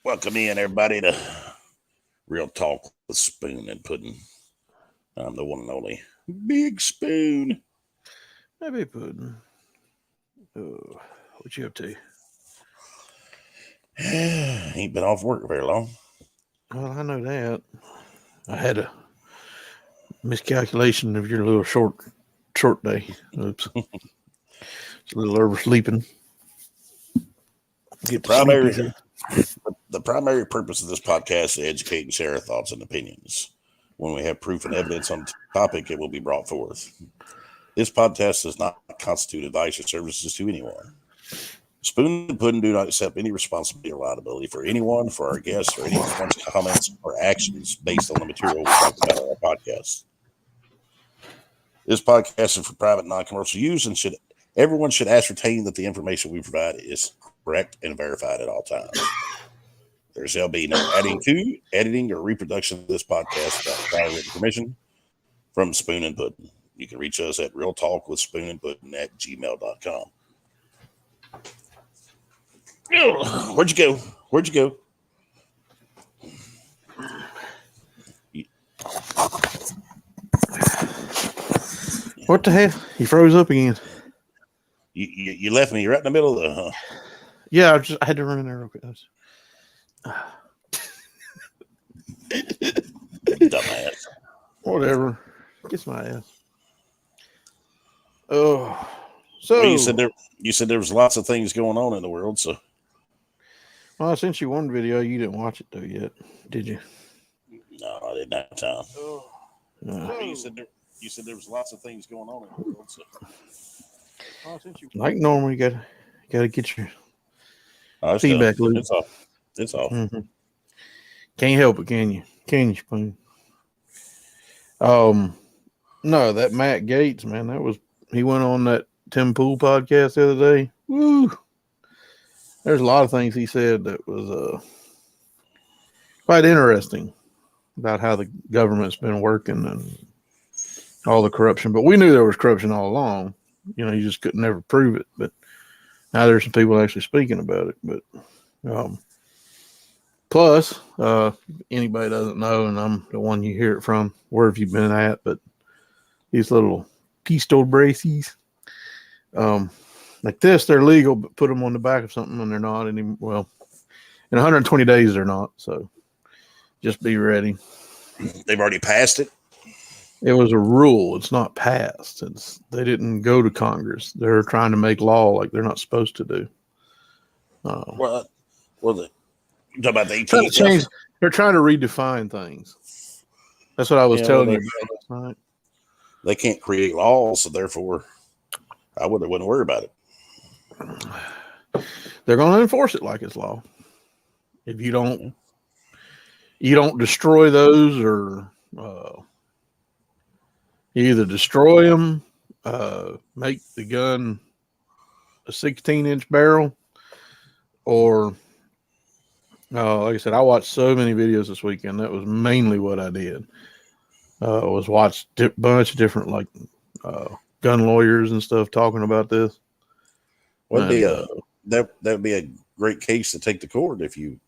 Welcome in, everybody, to Real Talk with Spoon and Puddin. I'm the one and only Big Spoon. Hey, Big Puddin. Oh, what you up to? Ain't been off work very long. Well, I know that. I had a miscalculation of your little short day. Oops. It's a little oversleeping. The primary purpose of this podcast is to educate and share our thoughts and opinions. When we have proof and evidence on the topic, it will be brought forth. This podcast does not constitute advice or services to anyone. Spoon and Puddin do not accept any responsibility or liability for anyone, for our guests, or anyone's comments or actions based on the material we talk about on our podcast. This podcast is for private, non-commercial use, and everyone should ascertain that the information we provide is correct and verified at all times. There shall be no adding to, editing, or reproduction of this podcast without prior written permission from Spoon and Puddin. You can reach us at realtalkwithspoonandpuddin@gmail.com. Where'd you go? What the hell? You froze up again. You left me right in the middle of the... Yeah, I had to run in there real quick. Dumbass. Whatever. Kiss my ass. Oh, so well, you said there was lots of things going on in the world. So, well, I sent you one video. You didn't watch it though yet, did you? No, I didn't have time. You said there was lots of things going on in the world. So, like normal, you gotta get your feedback loop. It's off. Mm-hmm. Can't help it, can you? Can you, Spoon? No, that Matt Gaetz, man, he went on that Tim Pool podcast the other day. Woo! There's a lot of things he said that was quite interesting about how the government's been working and all the corruption. But we knew there was corruption all along. You know, you just couldn't never prove it. But now there's some people actually speaking about it. But plus, anybody doesn't know, and I'm the one you hear it from, where have you been at? But these little pistol braces, like this, they're legal, but put them on the back of something and they're not anymore. Well, in 120 days, they're not. So just be ready. They've already passed it. It was a rule. It's not passed. They didn't go to Congress. They're trying to make law like they're not supposed to do. You talk about the 18th. They're trying to redefine things. That's what I was telling you about last night. They can't create laws, so therefore, I wouldn't worry about it. They're going to enforce it like it's law. If you don't destroy those, or you either destroy them, make the gun a 16-inch barrel, or like I said, I watched so many videos this weekend. That was mainly what I did. Was watch a bunch of different gun lawyers and stuff talking about this. That would be a great case to take to court if you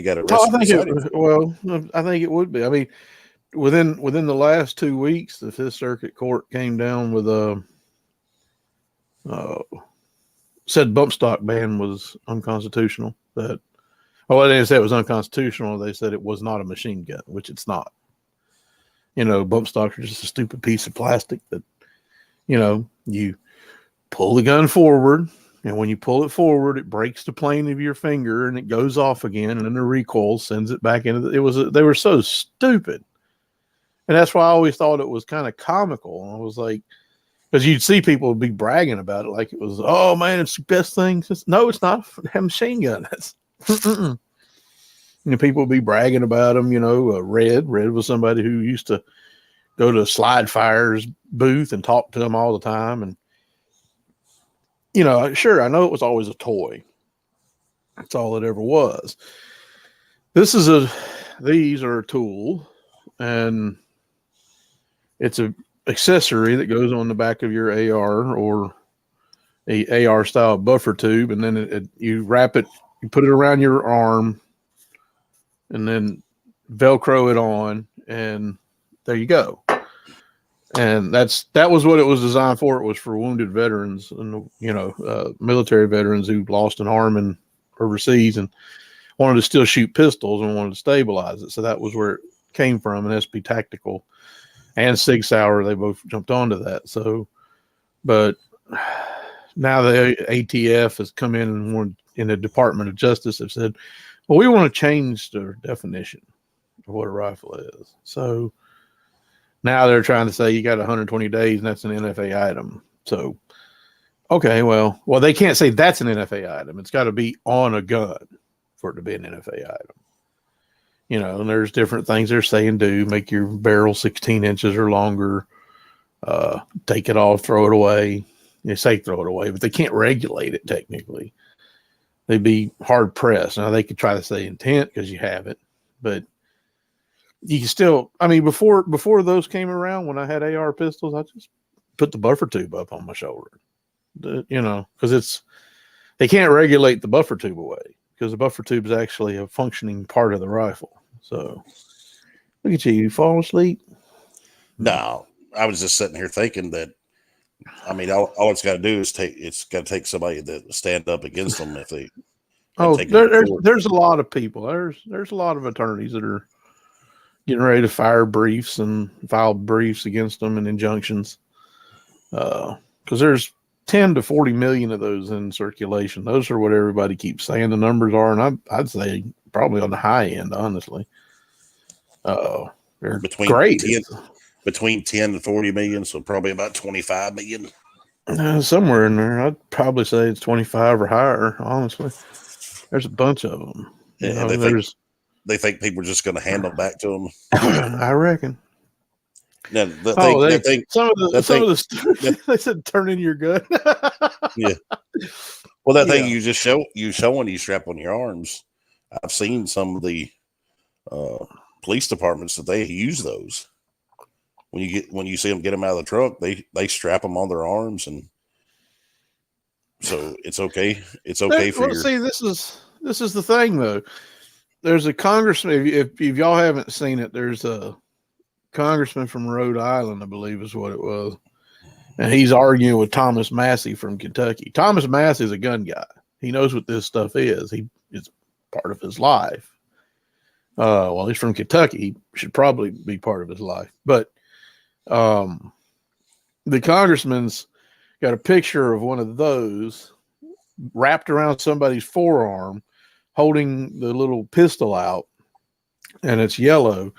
got arrested. I think it would be. I mean, within the last 2 weeks, the Fifth Circuit Court came down with said bump stock ban was unconstitutional. They didn't say it was unconstitutional. They said it was not a machine gun, which it's not. You know, bump stocks are just a stupid piece of plastic that, you pull the gun forward, and when you pull it forward, it breaks the plane of your finger and it goes off again, and then the recoil sends it back into they were so stupid. And that's why I always thought it was kind of comical. I was like, because you'd see people be bragging about it like it was, oh man, it's the best thing. No, it's not a machine gun. That's people would be bragging about them. Red was somebody who used to go to Slide Fire's booth and talk to them all the time. And, sure, I know it was always a toy. That's all it ever was. These are a tool, and it's a accessory that goes on the back of your AR or a AR style buffer tube. And then you wrap it, you put it around your arm, and then Velcro it on, and there you go. And that was what it was designed for. It was for wounded veterans and military veterans who lost an arm and overseas and wanted to still shoot pistols and wanted to stabilize it. So that was where it came from. And SP Tactical and Sig Sauer, they both jumped onto that. So, but now the ATF has come in and in the Department of Justice have said, well, we want to change the definition of what a rifle is. So now they're trying to say you got 120 days and that's an NFA item. So, okay, well, they can't say that's an NFA item. It's got to be on a gun for it to be an NFA item. And there's different things they're saying do. Make your barrel 16 inches or longer. Take it off, throw it away. They say throw it away, but they can't regulate it technically. They'd be hard pressed. Now they could try to say intent because you have it, but you can still. I mean, before those came around, when I had AR pistols, I just put the buffer tube up on my shoulder. Because they can't regulate the buffer tube away because the buffer tube is actually a functioning part of the rifle. So look at you fall asleep. No, I was just sitting here thinking that. I mean, all it's got to do is take somebody that stand up against them if they. There's a lot of people. There's a lot of attorneys that are getting ready to file briefs against them and injunctions. Because there's 10 to 40 million of those in circulation. Those are what everybody keeps saying the numbers are, and I'd say probably on the high end, honestly. They're great. Between 10 and 40 million, so probably about 25 million. Somewhere in there. I'd probably say it's 25 or higher, honestly. There's a bunch of them. They think people are just going to hand them back to them. I reckon. Now, they said turn in your gun. Yeah. Well, that thing you show when you strap on your arms. I've seen some of the police departments that they use those. When you see them get them out of the truck, they strap them on their arms, and so it's okay. It's okay for your. See, this is the thing though. There's a congressman. If y'all haven't seen it, there's a congressman from Rhode Island, I believe is what it was, and he's arguing with Thomas Massey from Kentucky. Thomas Massey is a gun guy. He knows what this stuff is. It's part of his life. Well, he's from Kentucky. He should probably be part of his life, but. The congressman's got a picture of one of those wrapped around somebody's forearm, holding the little pistol out, and it's yellow.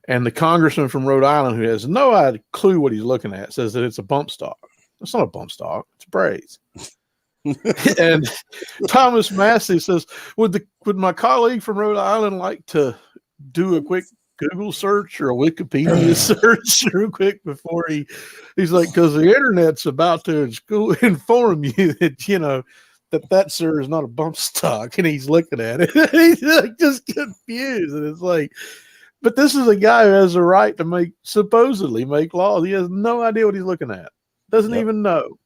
And the congressman from Rhode Island, who has no clue what he's looking at, says that it's a bump stock. It's not a bump stock; it's braids. And Thomas Massey says, "Would my colleague from Rhode Island like to do a quick Google search or a Wikipedia search real quick before he's like, because the internet's about to inform you that that sir is not a bump stock," and he's looking at it. He's like just confused, and it's like, but this is a guy who has the right to supposedly make laws. He has no idea what he's looking at. Doesn't even know.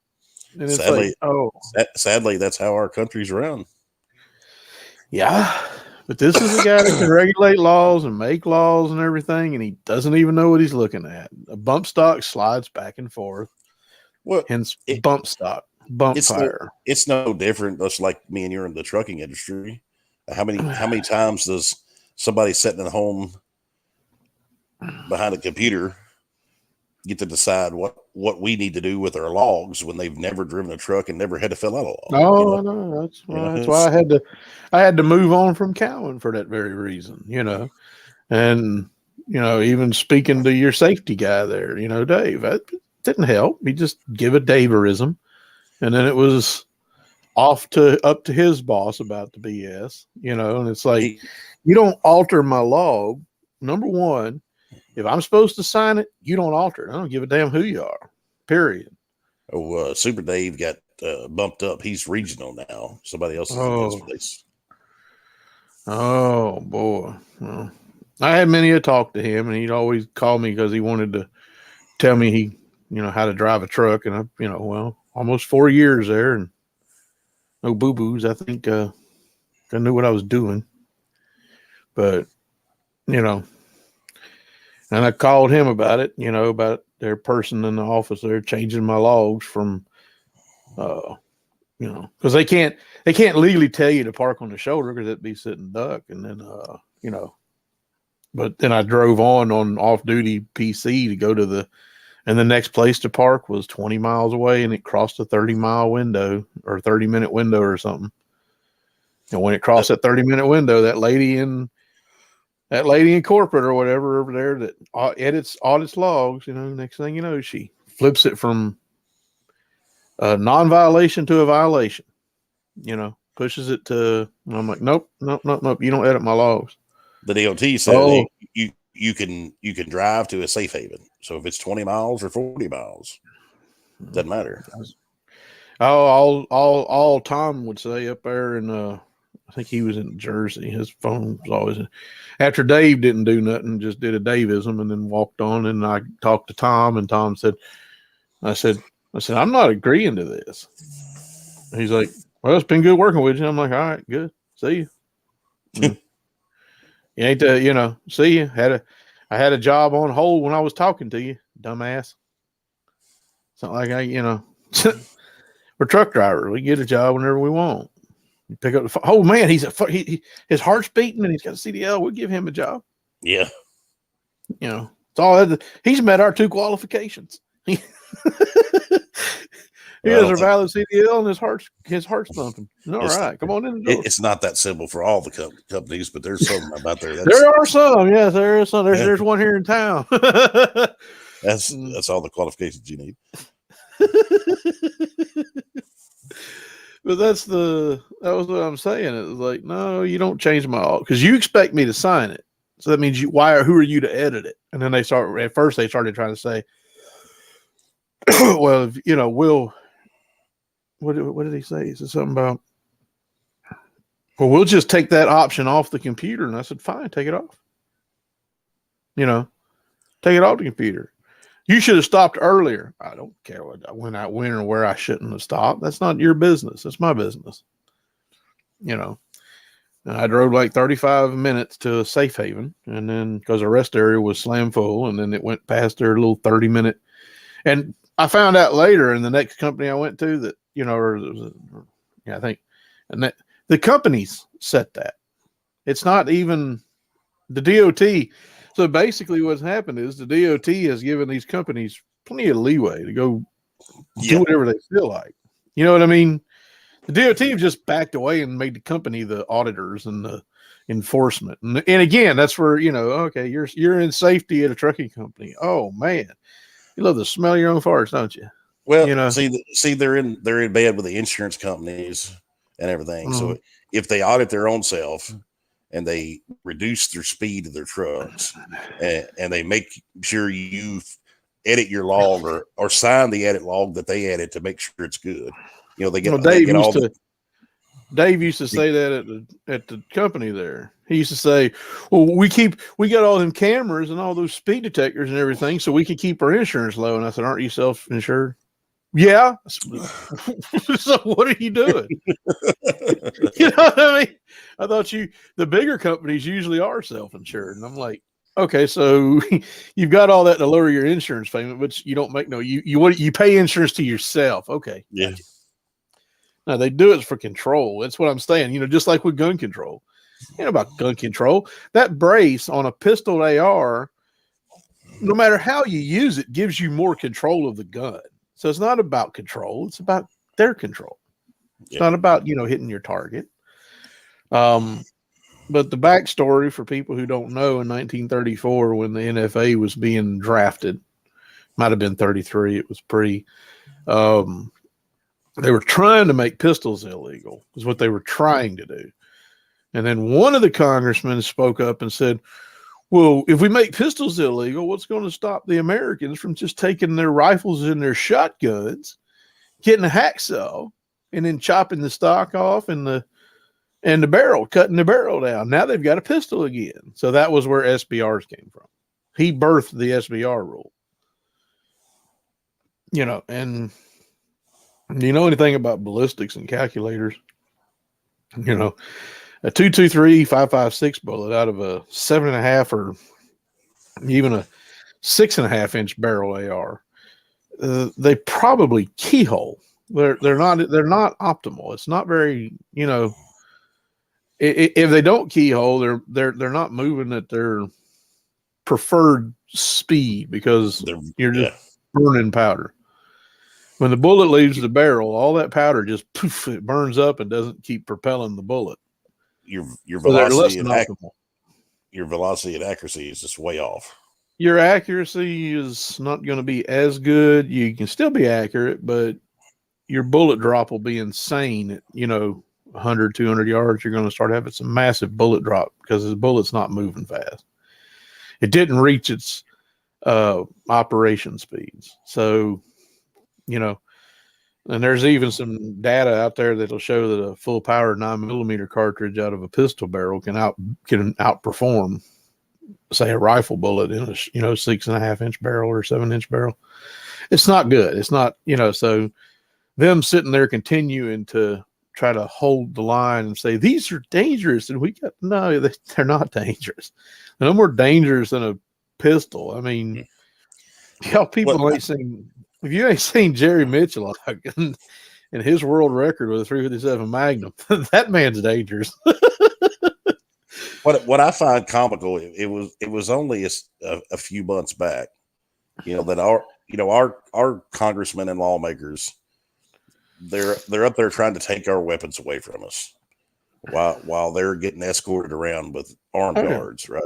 And it's sadly, that's how our country's run. Yeah. But this is a guy that can regulate laws and make laws and everything, and he doesn't even know what he's looking at. A bump stock slides back and forth. Well, hence bump stock, bump fire. It's no different. Just like me and you're in the trucking industry. How many times does somebody sitting at home behind a computer get to decide what we need to do with our logs when they've never driven a truck and never had to fill out a log? Oh, no, that's why I had to move on from Cowan for that very reason, and even speaking to your safety guy there, Dave, that didn't help. He just give a Daverism, and then it was up to his boss about the BS, and it's like, you don't alter my log. Number one, if I'm supposed to sign it, you don't alter it. I don't give a damn who you are, period. Oh, Super Dave got bumped up. He's regional now. Somebody else is in his place. Oh, boy. Well, I had many a talk to him, and he'd always call me because he wanted to tell me how to drive a truck. And almost 4 years there and no boo-boos. I think I knew what I was doing. But you know, and I called him about it, about their person in the office there changing my logs from, because they can't legally tell you to park on the shoulder because it'd be sitting duck. And then, but then I drove on off duty PC to go to and the next place to park was 20 miles away, and it crossed a 30-mile window or 30-minute window or something. And when it crossed that 30-minute window, that lady in corporate or whatever over there that edits audits logs, next thing you know, she flips it from a non-violation to a violation, pushes it to, I'm like, nope. You don't edit my logs. The DOT says you can drive to a safe haven. So if it's 20 miles or 40 miles, doesn't matter. All Tom would say up there, and I think he was in Jersey. His phone was always after Dave didn't do nothing, just did a Daveism and then walked on. And I talked to Tom, and Tom said, I said, I'm not agreeing to this. And he's like, well, it's been good working with you. I'm like, all right, good. See you. You ain't see you. I had a job on hold when I was talking to you, dumbass. Something like we're truck drivers. We get a job whenever we want. You pick up the phone. Oh man, his heart's beating and he's got a CDL. We'll give him a job. Yeah. It's all he's met our 2 qualifications. He has a valid CDL and his heart's thumping. All right, come on in the door. It's not that simple for all the companies, but there's some about there. There are some, yes, there is some. There's one here in town. That's all the qualifications you need. But that was what I'm saying. It was like, no, you don't change my because you expect me to sign it. So that means who are you to edit it? And then they started trying to say, well, we'll, what did he say? He said something about, well, we'll just take that option off the computer. And I said, fine, take it off. Take it off the computer. You should have stopped earlier. I don't care when or where I shouldn't have stopped. That's not your business. That's my business. And I drove like 35 minutes to a safe haven, and then because the rest area was slam full, and then it went past their little 30-minute. And I found out later in the next company I went to that, I think, and that the companies set that. It's not even the DOT. So basically what's happened is the DOT has given these companies plenty of leeway to go do whatever they feel like. You know what I mean? The DOT have just backed away and made the company the auditors and the enforcement. And again, that's where, okay, you're in safety at a trucking company. Oh man, you love the smell of your own farts, don't you? Well, see, they're in bed with the insurance companies and everything. Mm-hmm. So if they audit their own self and they reduce their speed of their trucks and they make sure you edit your log or sign the edit log that they edit to make sure it's good. They get, Dave used to say that at the company there. He used to say, well, we got all them cameras and all those speed detectors and everything so we can keep our insurance low. And I said, aren't you self-insured? Yeah. So what are you doing? You know what I mean? I thought the bigger companies usually are self-insured. And I'm like, okay, so you've got all that to lower your insurance payment, but you don't make you pay insurance to yourself. Okay. Yeah. No, they do it for control. That's what I'm saying. Just like with gun control. About gun control. That brace on a pistol AR, no matter how you use it, gives you more control of the gun. So it's not about control. It's about their control. It's not about, hitting your target. But the backstory for people who don't know, in 1934, when the NFA was being drafted, might have been 33. It was they were trying to make pistols illegal, is what they were trying to do. And then one of the congressmen spoke up and said, well, if we make pistols illegal, what's going to stop the Americans from just taking their rifles and their shotguns, getting a hacksaw, and then chopping the stock off and the barrel, cutting the barrel down? Now they've got a pistol again. So that was where SBRs came from. He birthed the SBR rule. And you know anything about ballistics and calculators? a 223 5.56 bullet out of a 7.5 or even a 6.5 inch barrel AR, they probably keyhole. They're not optimal. It's not very, if they don't keyhole, they're not moving at their preferred speed because you're just burning powder. When the bullet leaves the barrel, all that powder just poof, it burns up and doesn't keep propelling the bullet. Your So velocity your velocity and accuracy is just way off. Your accuracy is not going to be as good. You can still be accurate, but your bullet drop will be insane at 100, 200 yards. You're going to start having some massive bullet drop because the bullet's not moving fast. It didn't reach its operation speeds. So, and there's even some data out there that'll show that a full power 9mm cartridge out of a pistol barrel can outperform, say, a rifle bullet in a 6.5 inch barrel or 7 inch barrel. It's not good. It's not, so them sitting there continuing to try to hold the line and say these are dangerous, and no, they're not dangerous. They're no more dangerous than a pistol. I mean, people ain't seen. If you ain't seen Jerry Mitchell and his world record with a 357 Magnum, that man's dangerous. What I find comical, it was only a few months back, that our congressmen and lawmakers, they're up there trying to take our weapons away from us while they're getting escorted around with armed guards, right?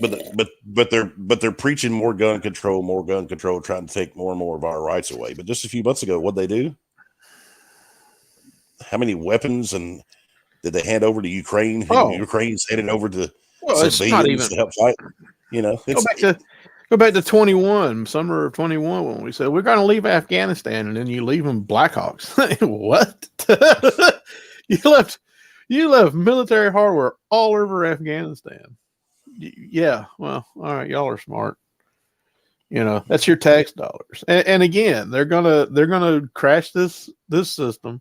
But they're preaching more gun control, trying to take more and more of our rights away. But just a few months ago, what'd they do? How many weapons and did they hand over to Ukraine? Ukraine's handed over to civilians to help fight. Go back to 21, summer of 21, when we said we're going to leave Afghanistan, and then you leave them Blackhawks. What? you left military hardware all over Afghanistan. Yeah, well, all right, y'all are smart. That's your tax dollars. And again, they're gonna crash this system,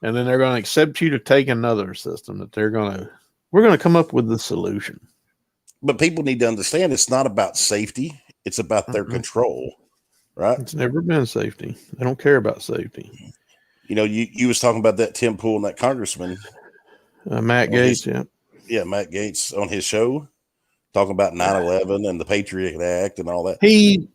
and then they're gonna accept you to take another system that we're gonna come up with the solution. But people need to understand it's not about safety; it's about their control, right? It's never been safety. They don't care about safety. You was talking about that Tim Pool and that congressman, Matt Gaetz, Matt Gaetz on his show, talking about 9/11 and the Patriot Act and all that. He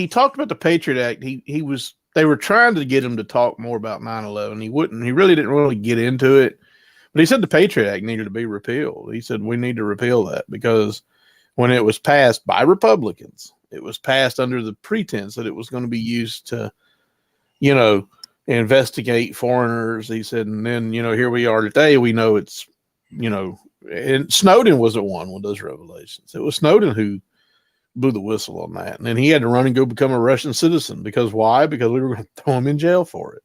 talked about the Patriot Act. They were trying to get him to talk more about 9/11. He wouldn't. He really didn't really get into it. But he said the Patriot Act needed to be repealed. He said we need to repeal that because when it was passed by Republicans, it was passed under the pretense that it was going to be used to, investigate foreigners. He said, and then, here we are today. We know it's, and Snowden wasn't one with those revelations. It was Snowden who blew the whistle on that. And then he had to run and go become a Russian citizen. Because why? Because we were going to throw him in jail for it.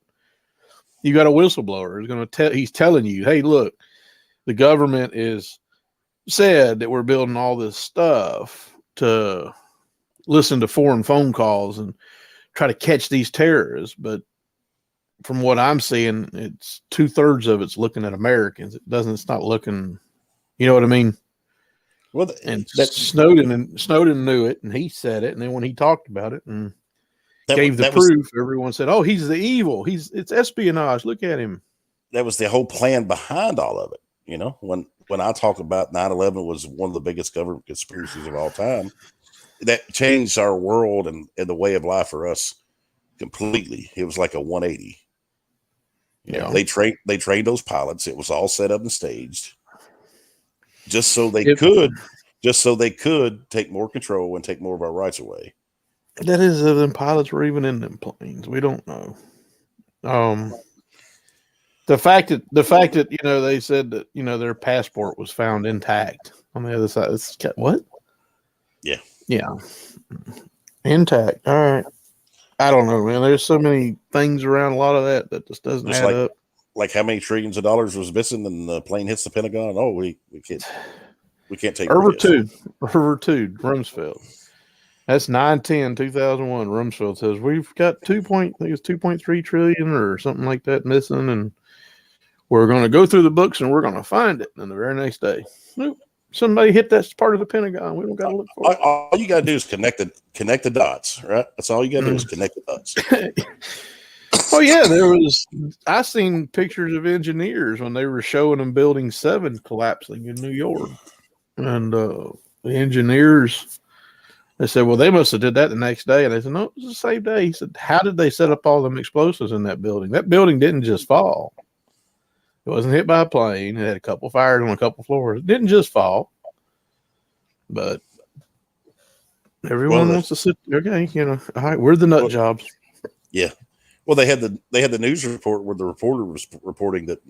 You got a whistleblower who's going to he's telling you, hey, look, the government is said that we're building all this stuff to listen to foreign phone calls and try to catch these terrorists. But from what I'm seeing, it's 2/3 of it's looking at Americans. It's not looking, you know what I mean? Well, Snowden knew it, and he said it. And then when he talked about it and gave the proof, everyone said, "Oh, he's the evil. It's espionage. Look at him." That was the whole plan behind all of it. When I talk about 9/11 was one of the biggest government conspiracies of all time, that changed our world and the way of life for us completely. It was like a 180. They trained those pilots. It was all set up and staged just so they could take more control and take more of our rights away. That is, them pilots were even in them planes. We don't know. The fact that they said that their passport was found intact on the other side. It's what? Yeah, intact. All right. I don't know, man. There's so many things around a lot of that just doesn't add up. Like how many trillions of dollars was missing and the plane hits the Pentagon? Oh, we can't take Over two, Rumsfeld. That's 9/10/2001. Rumsfeld says we've got 2.3 trillion or something like that missing, and we're going to go through the books and we're going to find it. And the very next day, nope, somebody hit that part of the Pentagon. We don't got to look for it. All you got to do is connect the dots, right? That's all you got to do is connect the dots. Oh yeah, I seen pictures of engineers when they were showing them Building 7 collapsing in New York, and the engineers, they said, well, they must have did that the next day, and they said, no, it was the same day. He said, how did they set up all them explosives in that building? That building didn't just fall. It wasn't hit by a plane. It had a couple fires on a couple floors. It didn't just fall, but everyone wants to sit. Okay, all right, we're the nut jobs. Yeah. Well, they had the news report where the reporter was reporting that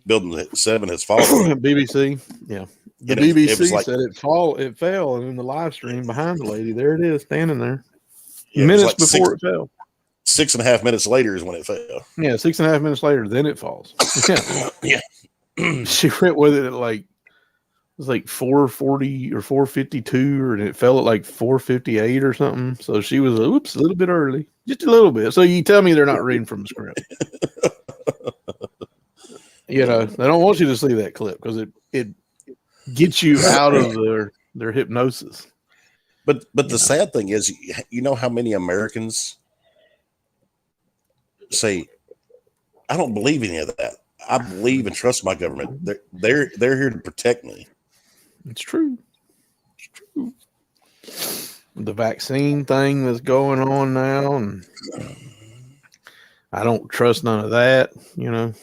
Building 7 has fallen. BBC, yeah, the BBC said it fell, and in the live stream behind the lady, there it is, standing there, minutes before it fell. 6.5 minutes later is when it fell. Yeah, 6.5 minutes later, then it falls. Yeah. She went with it at it was like 4:40 or 4:52, and it fell at like 4:58 or something. So she was a little bit early, just a little bit. So you tell me they're not reading from the script. They don't want you to see that clip because it gets you out of their hypnosis. But the sad thing is, how many Americans say, I don't believe any of that. I believe and trust my government. They're here to protect me. It's true. The vaccine thing that's going on now, and I don't trust none of that. If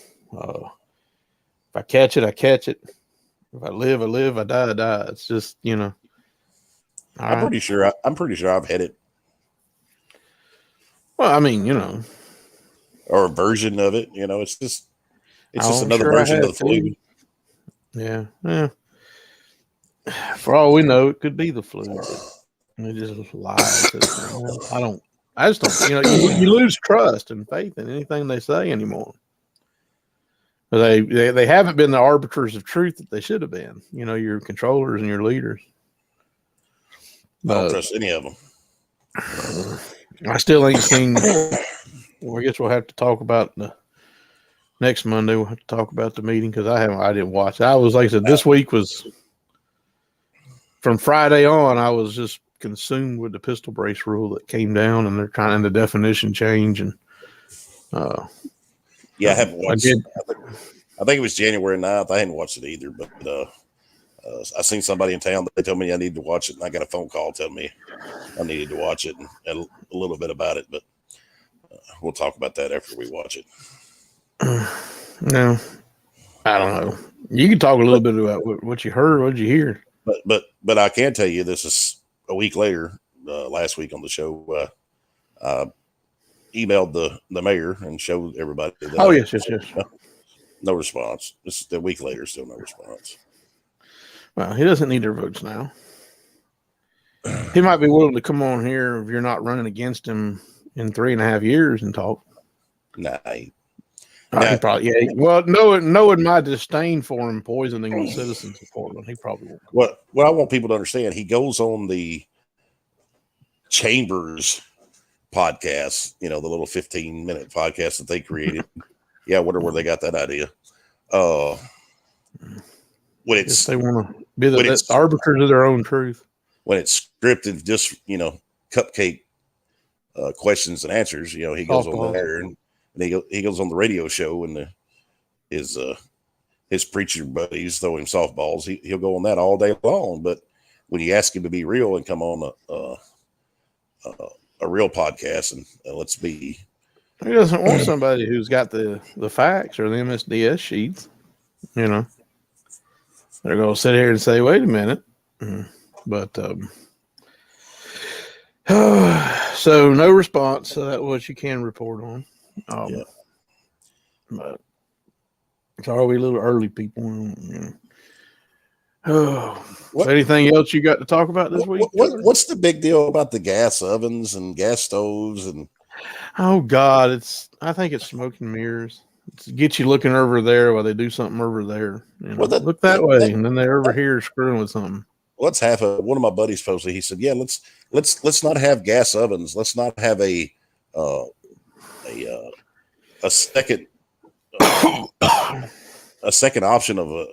I catch it, I catch it. If I live, I live. I die, I die. It's just, I'm pretty sure I've had it. Well, I mean, or a version of it. It's just another version of the flu. Yeah. For all we know, it could be the flu. It just lies. I just don't. You lose trust and faith in anything they say anymore. They haven't been the arbiters of truth that they should have been. Your controllers and your leaders. I don't trust any of them. I still ain't seen. Well, I guess we'll have to talk about the next Monday. We'll have to talk about the meeting because I didn't watch it. I was, like I said, this week was from Friday on. I was just consumed with the pistol brace rule that came down, and they're trying the definition change. And I haven't watched it. I think it was January 9th. I hadn't watched it either, but I seen somebody in town. They told me I needed to watch it, and I got a phone call telling me I needed to watch it and a little bit about it. But we'll talk about that after we watch it. No, I don't know. You can talk a little bit about what you heard. What did you hear? But I can tell you this is a week later. Last week on the show, emailed the mayor and showed everybody. That Yes. No response. This is a week later, still no response. Well, he doesn't need their votes now. He might be willing to come on here if you're not running against him in 3.5 years and talk. Nah. He probably, yeah. Well, knowing my disdain for him poisoning the citizens of Portland, he probably won't. What I want people to understand, he goes on the Chambers podcast, the little 15-minute podcast that they created. Yeah, I wonder where they got that idea. When it's they want to be the arbiters of their own truth. When it's scripted, just cupcake questions and answers. He goes on there and he goes on the radio show and his preacher buddies throw him softballs. He'll go on that all day long. But when you ask him to be real and come on a real podcast and let's be. He doesn't want somebody who's got the facts or the MSDS sheets, They're going to sit here and say, wait a minute. But, so no response. So that's what you can report on. But sorry, we little early people, anything else you got to talk about this week? What's the big deal about the gas ovens and gas stoves and? Oh God, I think it's smoke and mirrors. It's to get you looking over there while they do something over there. Look that way, and then they're over here screwing with something. Let's have one of my buddies posted. He said, "Yeah, let's not have gas ovens. Let's not have a second a second option of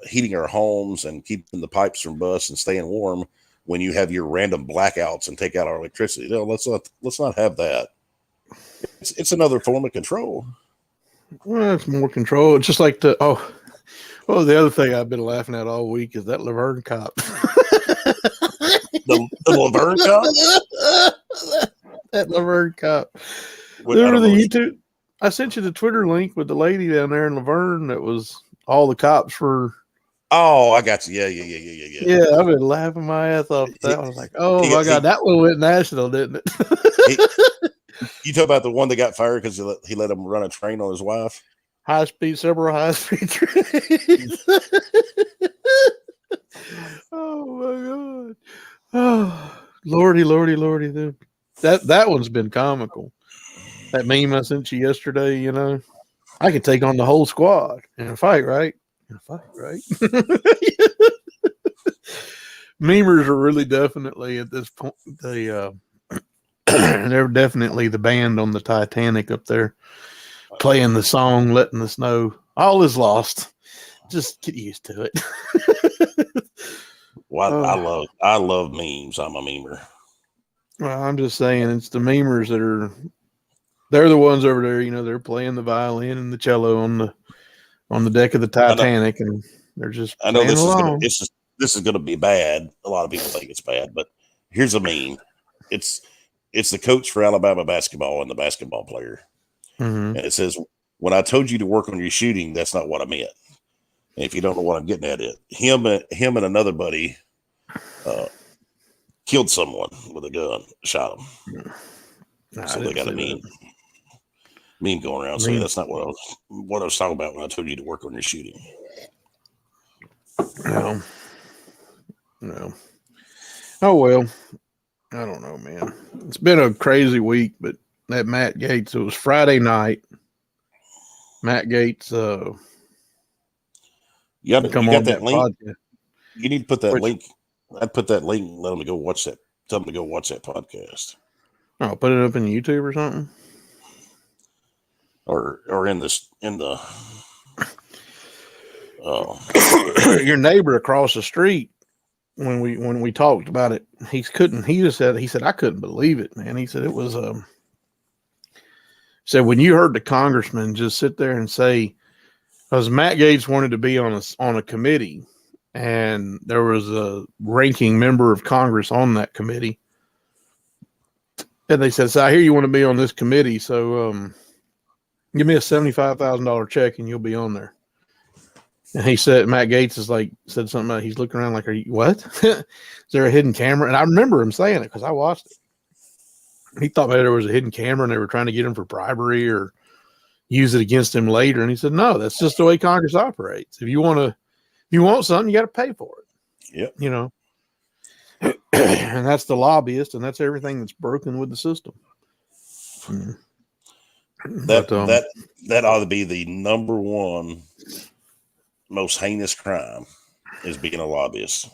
heating our homes and keeping the pipes from bust and staying warm when you have your random blackouts and take out our electricity. No, let's not have that. It's another form of control. Well, it's more control. It's just like the other thing I've been laughing at all week is that Laverne cop. The Laverne cop? That Laverne cop. What, Remember the YouTube? I sent you the Twitter link with the lady down there in Laverne that was all the cops for. Oh, I got you. Yeah. Yeah, I've been laughing my ass off at that. I was like, oh my God, that one went national, didn't it? You talk about the one that got fired because he let him run a train on his wife? Several high-speed trains. Oh my God. Oh, Lordy. Dude. That one's been comical. That meme I sent you yesterday, you know, I could take on the whole squad in a fight, right? Memers are really definitely at this point. They're definitely the band on the Titanic up there playing the song, letting us know all is lost. Just get used to it. Well, I love memes. I'm a memer. Well, I'm just saying it's the memers they're the ones over there, you know, they're playing the violin and the cello on the deck of the Titanic, and they're just I know this along. is gonna be bad. A lot of people think it's bad, but here's a meme. It's the coach for Alabama basketball and the basketball player. Mm-hmm. And it says, "When I told you to work on your shooting, that's not what I meant." And if you don't know what I'm getting at, him and another buddy killed someone with a gun, shot him. So they got a meme going around saying that's not what I was talking about when I told you to work on your shooting. No. Oh well, I don't know, man. It's been a crazy week, but that Matt Gaetz, it was Friday night. Matt Gaetz, You got that link. podcast. You need to put that link. I'd put that link and let them go watch that. Tell them to go watch that podcast. Oh, put it up in YouTube or something. Or in the your neighbor across the street when we talked about it, he said I couldn't believe it, man. He said it was said when you heard the congressman just sit there and say, because Matt Gaetz wanted to be on a committee, and there was a ranking member of Congress on that committee, and they said, so I hear you want to be on this committee, so give me a $75,000 check and you'll be on there. And he said, Matt Gaetz said something about, he's looking around like, are you, what? Is there a hidden camera? And I remember him saying it because I watched it. He thought maybe there was a hidden camera and they were trying to get him for bribery or use it against him later. And he said, no, that's just the way Congress operates. If you want something, you got to pay for it. Yep. You know, and that's the lobbyist, and that's everything that's broken with the system. That ought to be the number one most heinous crime, is being a lobbyist.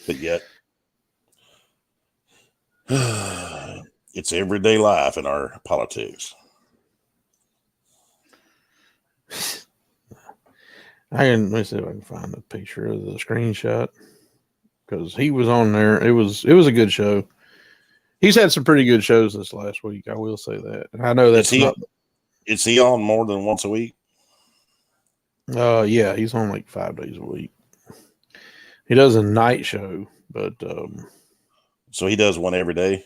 But yet it's everyday life in our politics. Let me see if I can find a picture of the screenshot, because he was on there. It was a good show. He's had some pretty good shows this last week. I will say that. I know that's Is he on more than once a week? Yeah, he's on like 5 days a week. He does a night show, but so he does one every day.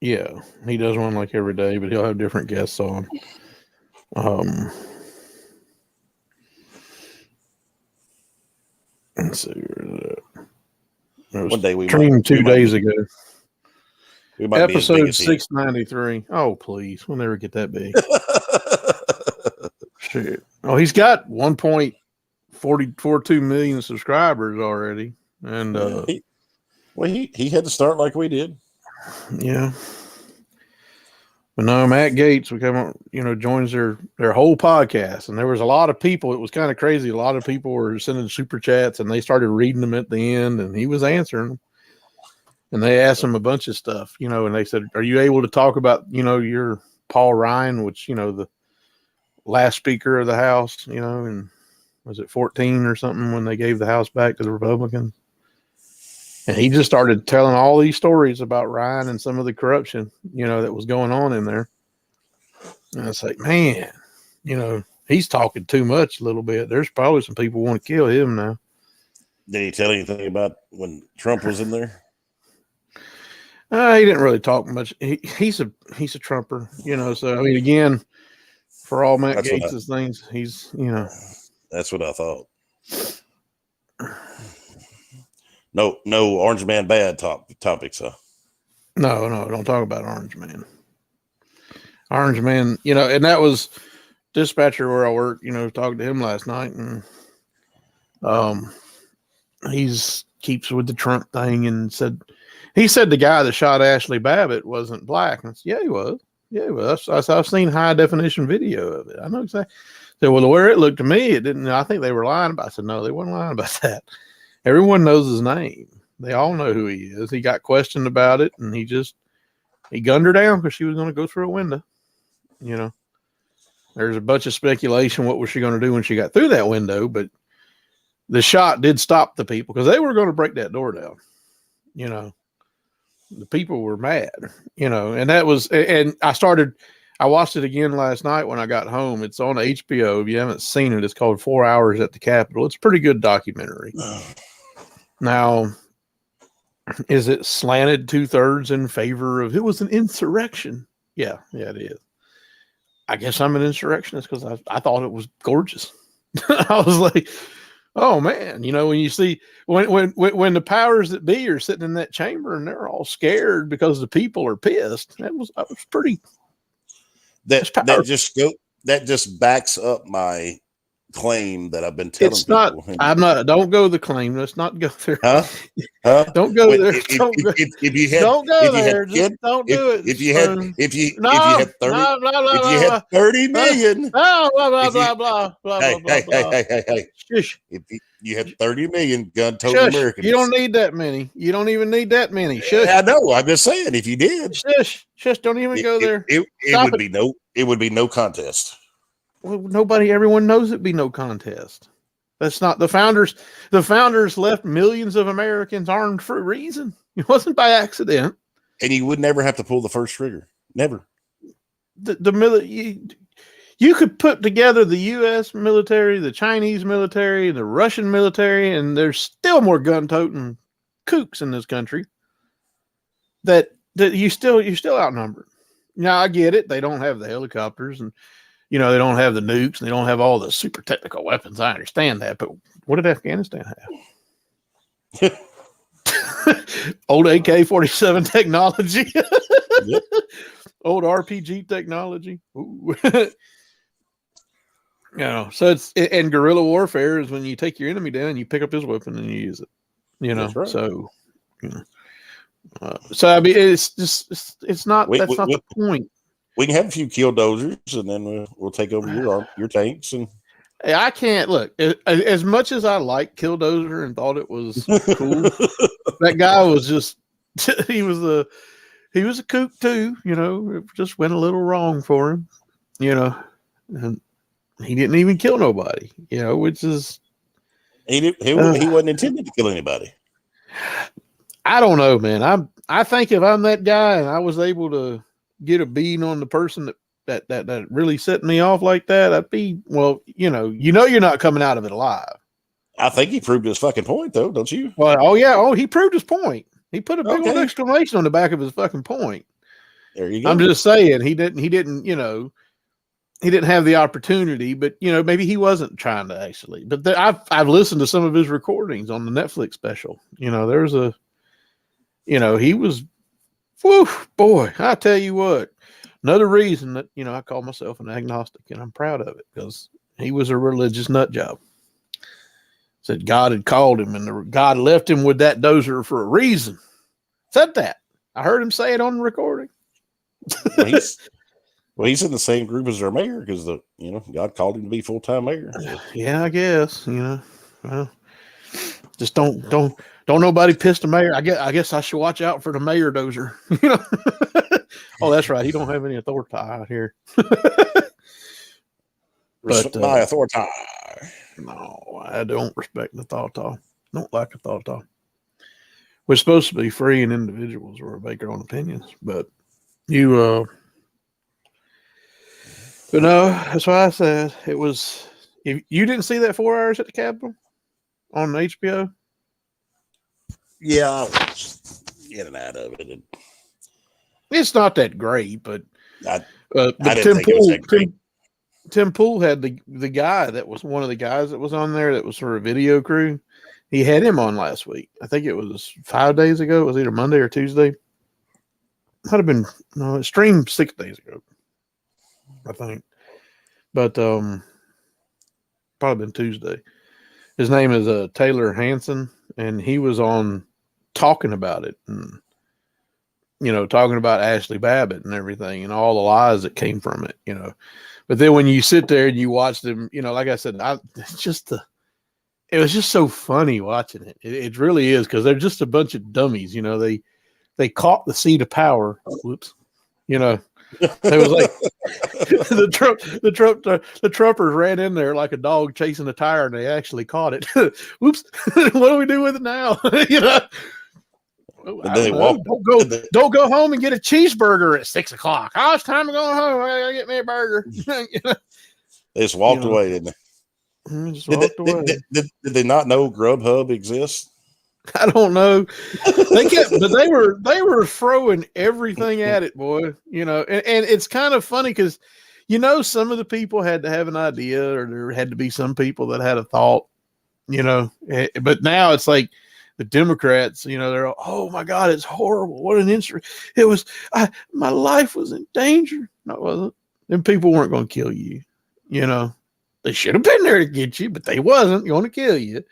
Yeah, he does one like every day, but he'll have different guests on. Let's see. One day we streamed 2 days ago. We might Episode 693. Oh, please. We'll never get that big. Shit. Oh, he's got 1.42 million subscribers already. And he had to start like we did. Yeah. But no, Matt Gaetz, we come on, joins their whole podcast. And there was a lot of people. It was kind of crazy. A lot of people were sending super chats, and they started reading them at the end, and he was answering them. And they asked him a bunch of stuff, and they said, are you able to talk about, your Paul Ryan, which, last speaker of the House, and was it 14 or something when they gave the House back to the Republicans? And he just started telling all these stories about Ryan and some of the corruption, that was going on in there. And it's like, man, he's talking too much a little bit. There's probably some people want to kill him now. Did he tell anything about when Trump was in there? He didn't really talk much. He's a Trumper, So I mean, again, for all Matt Gates' things, he's That's what I thought. No Orange Man bad topics, huh? No, don't talk about Orange Man. Orange Man, and that was dispatcher where I work. Talked to him last night, and he's keeps with the Trump thing, and he said the guy that shot Ashley Babbitt wasn't black. And I said, yeah, he was. Yeah, he was. I've seen high definition video of it. I know exactly. So, well, where it looked to me, it didn't. I think they were lying about. I said, no, they weren't lying about that. Everyone knows his name. They all know who he is. He got questioned about it, and he gunned her down because she was going to go through a window. There's a bunch of speculation. What was she going to do when she got through that window? But the shot did stop the people because they were going to break that door down. The people were mad, and that was, and I watched it again last night when I got home. It's on HBO. If you haven't seen it, it's called 4 Hours at the Capitol. It's a pretty good documentary. Now, is it slanted 2/3 in favor of it was an insurrection? Yeah, it is. I guess I'm an insurrectionist because I thought it was gorgeous. I was like, oh man, when you see when the powers that be are sitting in that chamber and they're all scared because the people are pissed. That was pretty. That just backs up my claim that I've been telling it's people. I'm not. Don't go the claim. Let's not go there. Huh? Don't go there. If you had 30 million, blah blah blah blah blah hey. Shush. If you had 30 million gun-toting Americans, you don't need that many. You don't even need that many. Shush. I know. I'm just saying, if you did, shush. Don't even go there. It would be no contest. Well, everyone knows it'd be no contest. That's not the founders. The founders left millions of Americans armed for a reason. It wasn't by accident. And you would never have to pull the first trigger. Never. You could put together the U.S. military, the Chinese military, the Russian military, and there's still more gun-toting kooks in this country. That you're still outnumbered. Now I get it. They don't have the helicopters and. They don't have the nukes and they don't have all the super technical weapons. I understand that, but what did Afghanistan have? Old AK-47 technology, Yep. Old RPG technology. Ooh. So and guerrilla warfare is when you take your enemy down, you pick up his weapon and you use it. That's right. So, so I mean, it's not. That's not the point. We can have a few killdozers, and then we'll take over your tanks. And I can't look as much as I like Killdozer and thought it was cool. That guy was just he was a kook too. It just went a little wrong for him. And he didn't even kill nobody. Which is he wasn't intended to kill anybody. I don't know, man. I think if I'm that guy and I was able to get a beating on the person that really set me off like that, I'd be you're not coming out of it alive. I think he proved his fucking point, though, don't you? Well, he proved his point. He put a big old exclamation on the back of his fucking point. There you go. I'm just saying he didn't have the opportunity, but maybe he wasn't trying to actually. But I've listened to some of his recordings on the Netflix special. There's he was. Whew, boy, I tell you what, another reason that, I call myself an agnostic and I'm proud of it because he was a religious nut job. Said God had called him and God left him with that dozer for a reason. Said that. I heard him say it on the recording. He's in the same group as our mayor because God called him to be full-time mayor. Yeah, I guess, well, just don't nobody piss the mayor. I guess I should watch out for the mayor dozer. Oh, that's right. He don't have any authority out here. But My authority. no, I don't respect the thought. Don't like a thought. We're supposed to be free and individuals or make our own opinions, but but no, that's why I said it was. If you didn't see that 4 hours at the Capitol on HBO, Yeah, I was in and out of it. it's not that great, but I but didn't Tim think it was Pool, that great. Tim Pool had the guy that was one of the guys that was on there that was for a video crew. He had him on last week. I think it was 5 days ago. It was either Monday or Tuesday. Might have been no, it streamed 6 days ago, I think. But probably been Tuesday. His name is Taylor Hanson, and he was on talking about it and talking about Ashley Babbitt and everything and all the lies that came from it. But then when you sit there and you watch them, like I said, it was just so funny watching it. It really is, because they're just a bunch of dummies. They caught the seat of power. Whoops. It was like the Trumpers ran in there like a dog chasing a tire, and they actually caught it. Whoops! What do we do with it now? Don't go home and get a cheeseburger at 6 o'clock. Oh, it's time to go home. I gotta get me a burger. They just walked away, didn't they? Just walked away. Did they not know Grubhub exists? I don't know. But they were throwing everything at it, boy. And it's kind of funny because some of the people had to have an idea, or there had to be some people that had a thought. But now it's like the Democrats. They're oh my God, it's horrible. What an incident! It was. My life was in danger. No, it wasn't. Them people weren't going to kill you. They should have been there to get you, but they wasn't going to kill you.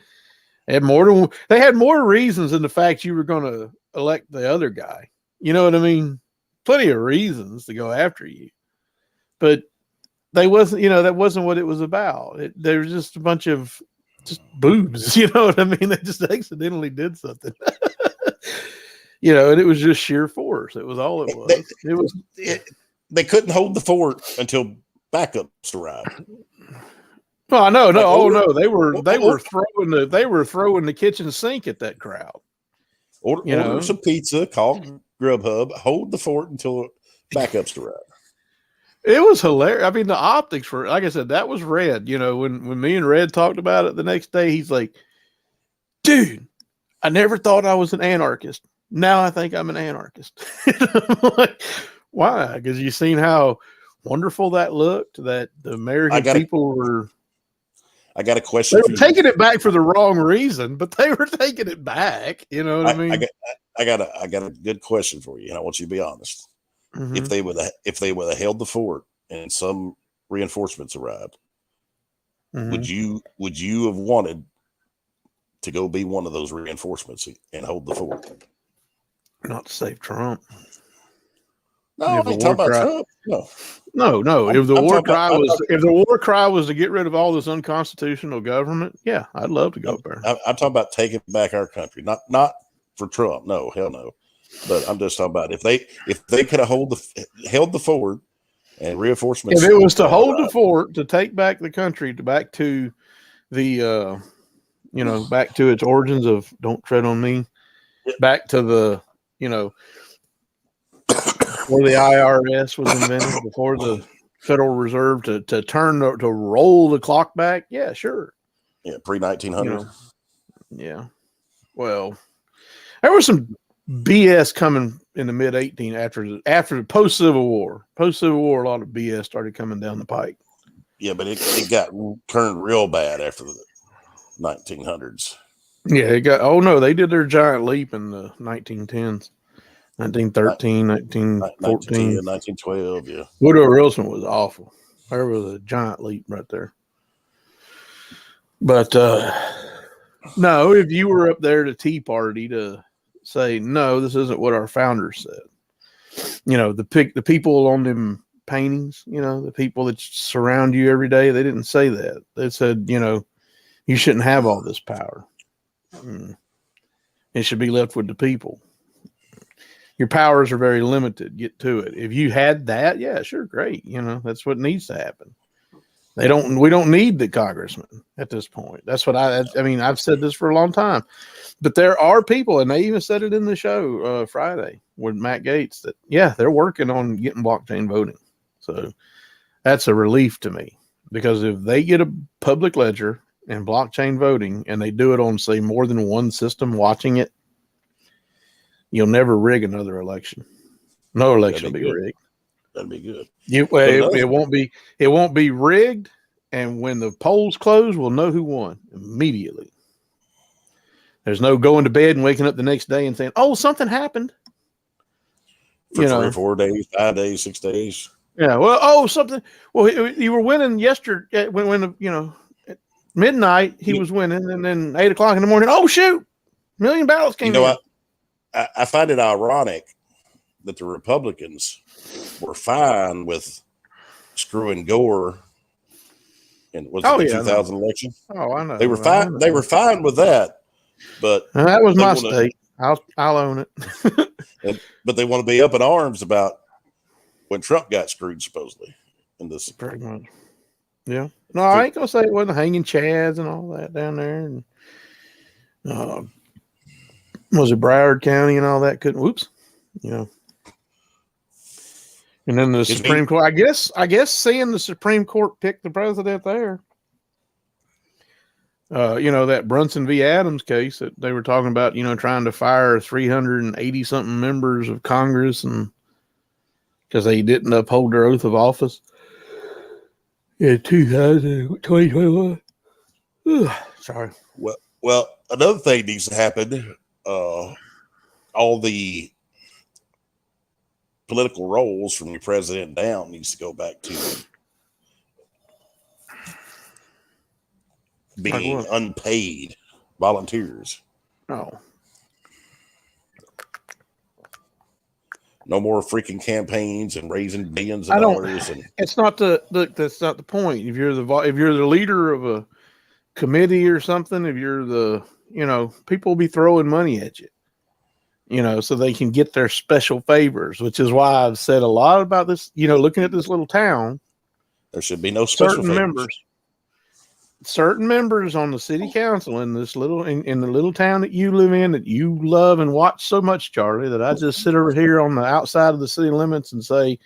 They had more reasons than the fact you were going to elect the other guy. You know what I mean? Plenty of reasons to go after you, but they wasn't. That wasn't what it was about. There was just a bunch of just boobs. You know what I mean? They just accidentally did something. And it was just sheer force. It was all it was. They couldn't hold the fort until backups arrived. Oh, I know. No, they were throwing the kitchen sink at that crowd. Order some pizza, call Grubhub, hold the fort until backups arrive. It was hilarious. I mean, the optics were, like I said, that was Red. When me and Red talked about it the next day, he's like, dude, I never thought I was an anarchist. Now I think I'm an anarchist. I'm like, why? Because you seen how wonderful that looked, that the American people were. I got a question. They were taking it back for the wrong reason, but they were taking it back. You know what I mean? I got a good question for you, and I want you to be honest. Mm-hmm. If they would have held the fort and some reinforcements arrived, mm-hmm. would you have wanted to go be one of those reinforcements and hold the fort? Not to save Trump. No, I ain't talking about Trump. No. If the war cry was to get rid of all this unconstitutional government, yeah, I'd love to go up there. I'm talking about taking back our country, not for Trump. No, hell no. But I'm just talking about if they could have held the fort and reinforcements. If it was to hold the fort to take back the country back to the back to its origins of don't tread on me, back to the before the IRS was invented, before the Federal Reserve to roll the clock back. Yeah, sure. Yeah, pre-1900. Yeah. Well, there was some BS coming in the mid-18 after the post-Civil War. Post-Civil War, a lot of BS started coming down the pike. Yeah, but it got turned real bad after the 1900s. Yeah, they did their giant leap in the 1910s. 1913, 1914. 1912, yeah. Woodrow Wilson was awful. There was a giant leap right there. But no, if you were up there to Tea Party to say, no, this isn't what our founders said. The people on them paintings, the people that surround you every day, they didn't say that. They said, you shouldn't have all this power. It should be left with the people. Your powers are very limited. Get to it. If you had that, yeah, sure, great. That's what needs to happen. We don't need the congressman at this point. That's what I mean, I've said this for a long time, but there are people, and they even said it in the show Friday with Matt Gaetz, that, yeah, they're working on getting blockchain voting. So that's a relief to me, because if they get a public ledger and blockchain voting and they do it on, say, more than one system watching it, you'll never rig another election. No election will be rigged. That'd be good. It won't be rigged, and when the polls close, we'll know who won immediately. There's no going to bed and waking up the next day and saying, "Oh, something happened." For 3 or 4 days, 5 days, 6 days. Yeah. Well, something. Well, you were winning yesterday when at midnight he was winning, and then 8 o'clock in the morning, oh shoot, a million ballots came in. I find it ironic that the Republicans were fine with screwing Gore in the 2000 election. Oh, I know. They were fine. They were fine with that, but that was my state. I'll own it. But they want to be up in arms about when Trump got screwed, supposedly, in this. Pretty much. Yeah. No, I ain't gonna say it wasn't hanging chads and all that down there. And was it Broward County and all that? And then the Supreme Court, I guess seeing the Supreme Court pick the president there. That Brunson v. Adams case that they were talking about, trying to fire 380 something members of Congress, and because they didn't uphold their oath of office in 2021. Sorry. Well, another thing needs to happen. All the political roles from your president down needs to go back to being unpaid volunteers. Oh. No more freaking campaigns and raising billions of dollars. It's not that's not the point. If you're the leader of a committee or something, if you're people will be throwing money at you. So they can get their special favors, which is why I've said a lot about this. Looking at this little town, there should be no special favors. Certain members on the city council in this in the little town that you live in, that you love and watch so much, Charlie, that I just sit over here on the outside of the city limits and say,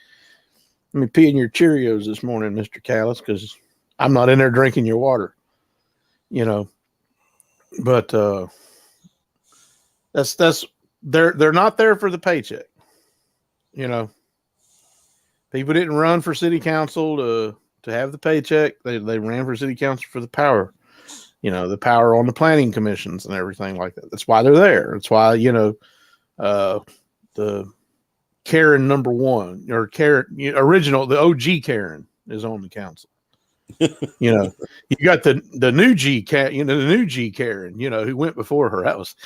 "Let me pee in your Cheerios this morning, Mr. Callis, because I'm not in there drinking your water." But that's they're not there for the paycheck. People didn't run for city council to have the paycheck. They ran for city council for the power, the power on the planning commissions and everything like that. That's why they're there. That's why, the Karen number one, or Karen original, the OG Karen is on the council. You got the new G the new G Karen, who went before her. It's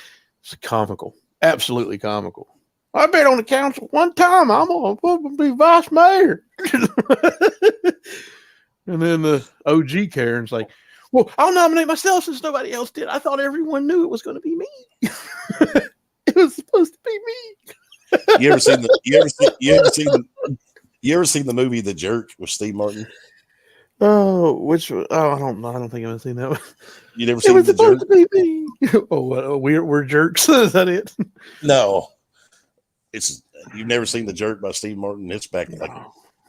comical, absolutely comical. I've been on the council one time. I'm gonna be vice mayor. And then the OG Karen's like, "Well, I'll nominate myself since nobody else did. I thought everyone knew it was going to be me. It was supposed to be me." You ever seen the movie The Jerk with Steve Martin? Oh, I don't know. I don't think I've seen that one. You never seen The Jerk? It was supposed to be me. Oh, we're jerks. Is that it? No, you've never seen The Jerk by Steve Martin. It's back like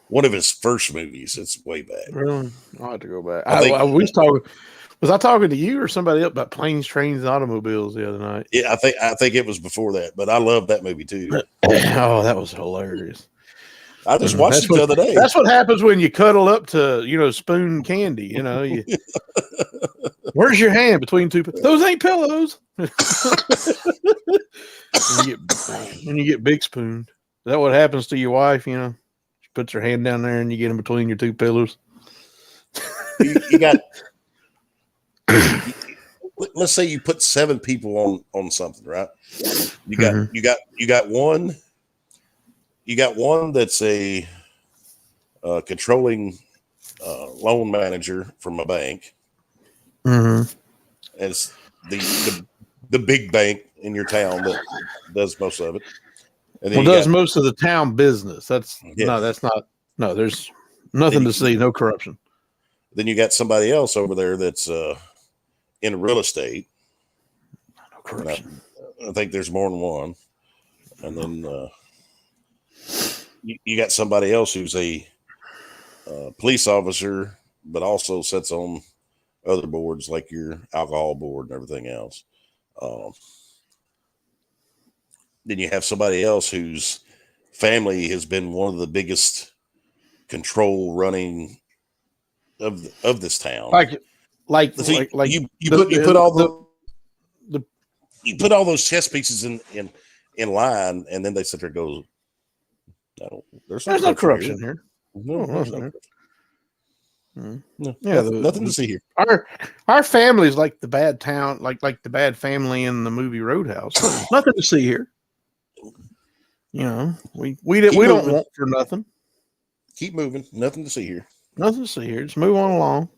one of his first movies. It's way back. Really? I'll have to go back. Was I talking to you or somebody else about planes, trains, and automobiles the other night? Yeah, I think it was before that, but I love that movie too. Oh, that was hilarious. I just watched it the other day. That's what happens when you cuddle up to, Spoon candy. Where's your hand between two? Those ain't pillows. And you get big spooned. Is that what happens to your wife? She puts her hand down there and you get in between your two pillows. You got. Let's say you put 7 people on something, right? You got one. You got one that's a controlling loan manager from a bank. Mm-hmm. It's the big bank in your town that does most of it. And does most of the town business. That's not. No, there's nothing to see. No corruption. Then you got somebody else over there that's in real estate. I think there's more than one. And then you got somebody else who's a police officer, but also sits on other boards like your alcohol board and everything else. Then you have somebody else whose family has been one of the biggest control running of this town. You put all those chess pieces in line, and then they sit there and go, there's no corruption here. No, there's no corruption. No, yeah, nothing to see here. Our family is like the bad town, like the bad family in the movie Roadhouse. Nothing to see here. You know, we don't want for nothing. Keep moving. Nothing to see here. Nothing to see here. Just move on along.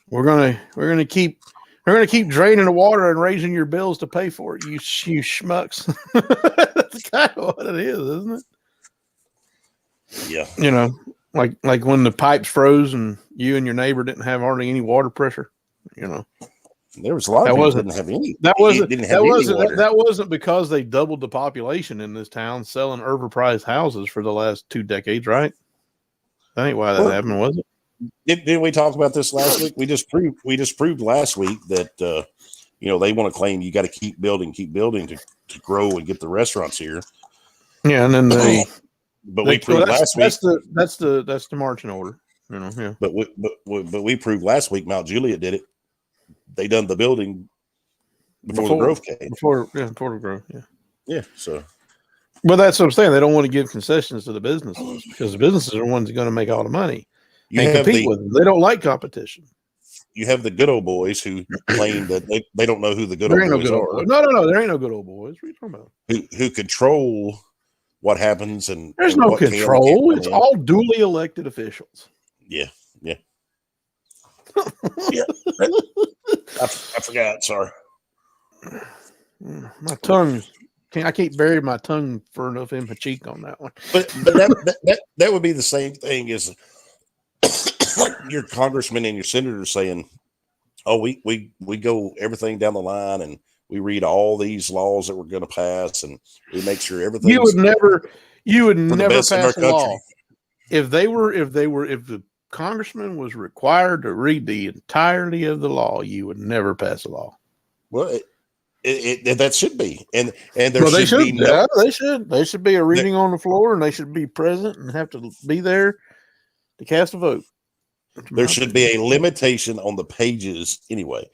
We're gonna keep draining the water and raising your bills to pay for it. You schmucks. That's kind of what it is, isn't it? Yeah. You know, like when the pipes froze and you and your neighbor didn't have hardly any water pressure. You know, there was a lot of people didn't have any. That wasn't because they doubled the population in this town selling overpriced houses for the last 2 decades, right? That ain't why that happened, was it? Didn't we talk about this last week? We just proved last week that they want to claim you got to keep building to grow and get the restaurants here. Yeah, and then we proved last week that's the marching order. You know, yeah. But we proved last week Mount Juliet did it. They done the building before the growth came. Before the growth, yeah. Yeah, so. But that's what I'm saying. They don't want to give concessions to the businesses because the businesses are the ones that are going to make all the money. And compete with them. They don't like competition. You have the good old boys who claim that they don't know who the good old boys are. No, there ain't no good old boys. What are you talking about? Who control what happens and there's no control. It's all duly elected officials. Yeah. Yeah. I forgot. Sorry. My tongue. I can't bury my tongue far enough in my cheek on that one. But that would be the same thing as your congressman and your senators saying, "Oh, we go everything down the line and we read all these laws that we're going to pass and we make sure everything." You would never pass a law if the congressman was required to read the entirety of the law. You would never pass a law. Well, that should be, and there should be. They should be a reading on the floor, and they should be present and have to be there to cast a vote. There should be a limitation on the pages anyway.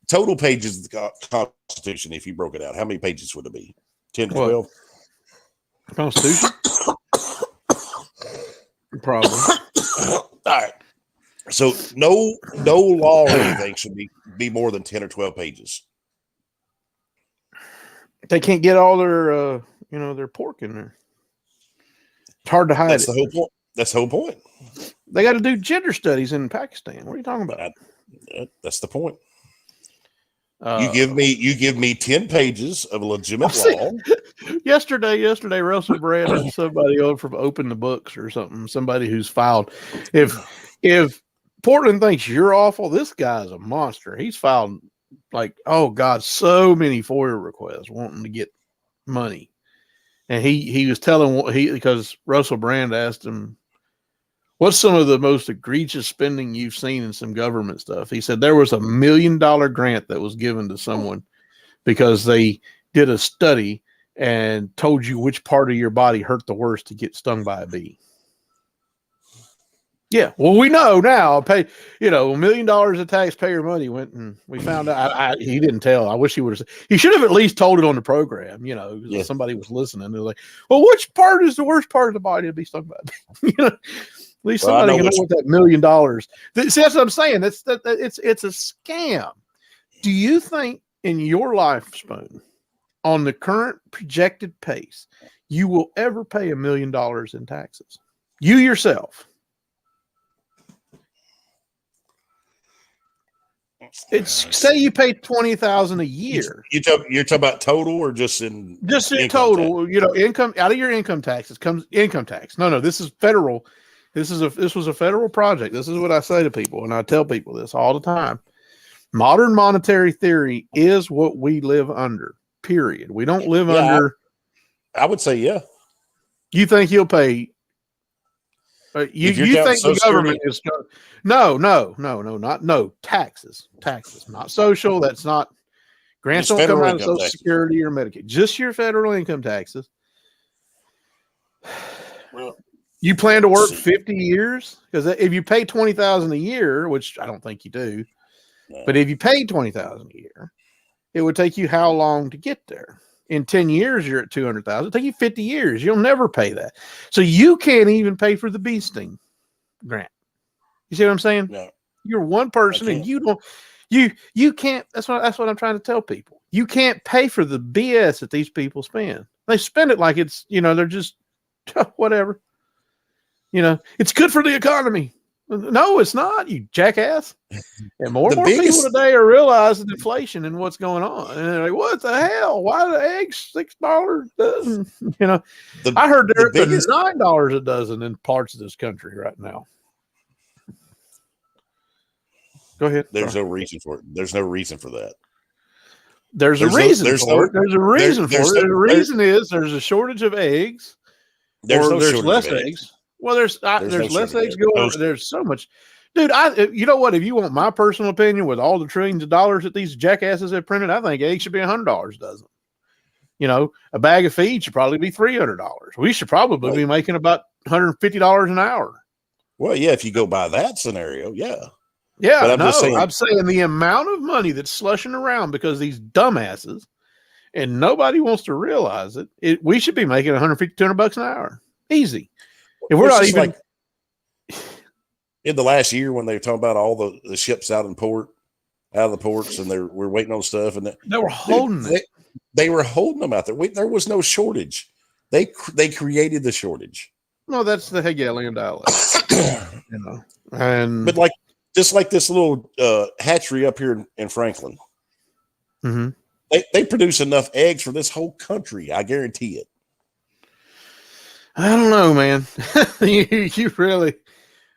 Total pages of the Constitution, if you broke it out, how many pages would it be? 10, 12? Constitution? Probably. All right. So no law or anything should be more than 10 or 12 pages. They can't get all their their pork in there. It's hard to hide. That's the whole point. That's the whole point. They got to do gender studies in Pakistan. What are you talking about? That's the point. You give me 10 pages of legitimate law. Yesterday, Russell Brand had somebody over from Open the Books or something. Somebody who's filed. If Portland thinks you're awful, this guy's a monster. He's filed so many FOIA requests wanting to get money, and he was telling because Russell Brand asked him, "What's some of the most egregious spending you've seen in some government stuff?" He said there was $1 million grant that was given to someone because they did a study and told you which part of your body hurt the worst to get stung by a bee. Yeah, well, we know now. Pay $1 million of taxpayer money went, and we found out. He didn't tell. I wish he would have. He should have at least told it on the program. If somebody was listening. They're like, "Well, which part is the worst part of the body to be stung by a bee?" At least somebody can know what that $1 million. See, that's what I'm saying. It's a scam. Do you think in your life, Spoon, on the current projected pace, you will ever pay $1 million in taxes? You yourself. Say you pay $20,000 a year. You're talking about total or just in total? Tax? Income out of your income taxes comes income tax. No, this is federal. This was a federal project. This is what I say to people, and I tell people this all the time. Modern monetary theory is what we live under. Period. We don't live under. I would say, yeah. You think he'll pay? You think the government is going? No, taxes, not social. That's not grants. Don't come out of Social Security or Medicaid. Just your federal income taxes. Well, you plan to work 50 years? Because if you pay $20,000 a year, which I don't think you do, but if you paid $20,000 a year, it would take you how long to get there? In 10 years, you're at 200,000. It'll take you 50 years. You'll never pay that. So you can't even pay for the bee sting grant. You see what I'm saying? No. You're one person and you don't, you can't, that's what I'm trying to tell people. You can't pay for the BS that these people spend. They spend it like it's, they're just whatever. It's good for the economy. No, it's not, you jackass. And more people today are realizing inflation and what's going on. And they're like, what the hell? Why are the eggs $6 a dozen? I heard they're at $9 a dozen in parts of this country right now. Go ahead. There's no reason for it. There's no reason for that. There's a reason for it. There's a reason for it. The reason is there's a shortage of eggs. There's less eggs. Well, there's less eggs going. There's so much, dude. You know what? If you want my personal opinion, with all the trillions of dollars that these jackasses have printed, I think eggs should be $100 a dozen. A bag of feed should probably be $300. We should probably be making about $150 an hour. Well, yeah, if you go by that scenario, yeah. Yeah, but I'm saying the amount of money that's slushing around because these dumbasses, and nobody wants to realize it. We should be making $150, $200 an hour, easy. If we're not even in the last year when they were talking about all the ships out of the ports, and we're waiting on stuff, and they were holding it. They were holding them out there. There was no shortage. They created the shortage. No, that's the Hegelian dialect. But just like this little hatchery up here in Franklin, they produce enough eggs for this whole country. I guarantee it. I don't know, man. you really,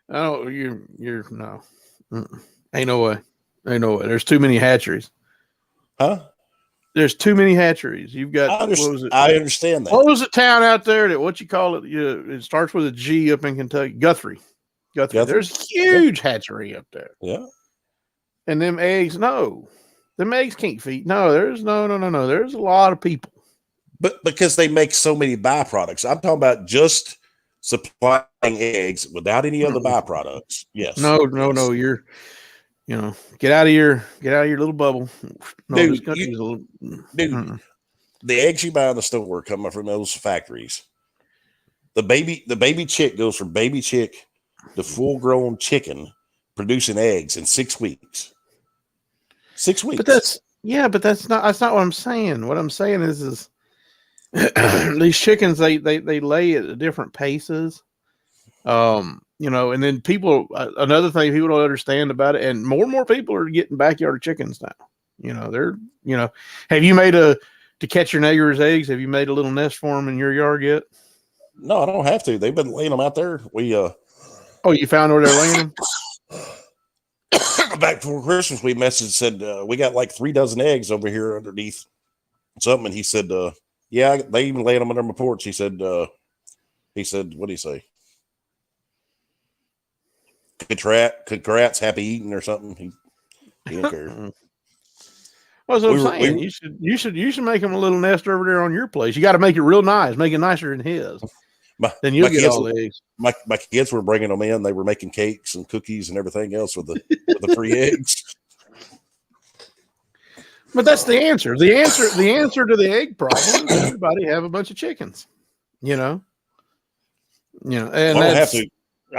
you're no, ain't no way. There's too many hatcheries. Huh? There's too many hatcheries. You've got. I understand that. What was the town out there what you call it? It starts with a G up in Kentucky. Guthrie. There's a huge hatchery up there. Yeah. And them eggs can't feed. No, there's no. There's a lot of people. But because they make so many byproducts, I'm talking about just supplying eggs without any other byproducts. Yes. No. You're, get out of your little bubble. No, dude, this country's a little. Dude, the eggs you buy in the store coming from those factories. The baby chick goes from baby chick to full-grown chicken, producing eggs in 6 weeks. 6 weeks. But that's not what I'm saying. What I'm saying is these chickens they lay at different paces, and then people. Another thing people don't understand about it, and more people are getting backyard chickens now. They're Have you made to catch your neighbor's eggs? Have you made a little nest for them in your yard yet? No, I don't have to. They've been laying them out there. Oh, you found where they're laying them? Back before Christmas, we said we got like 3 dozen eggs over here underneath something, and he said. Yeah, they even laid them under my porch. He said, what did he say? Congrats, happy eating or something. He didn't care. Well, that's what I'm saying. You should make him a little nest over there on your place. You got to make it real nice, make it nicer than his. Then you'll get all the eggs. My kids were bringing them in. They were making cakes and cookies and everything else with the free eggs. But that's the answer. The answer to the egg problem is everybody have a bunch of chickens. And I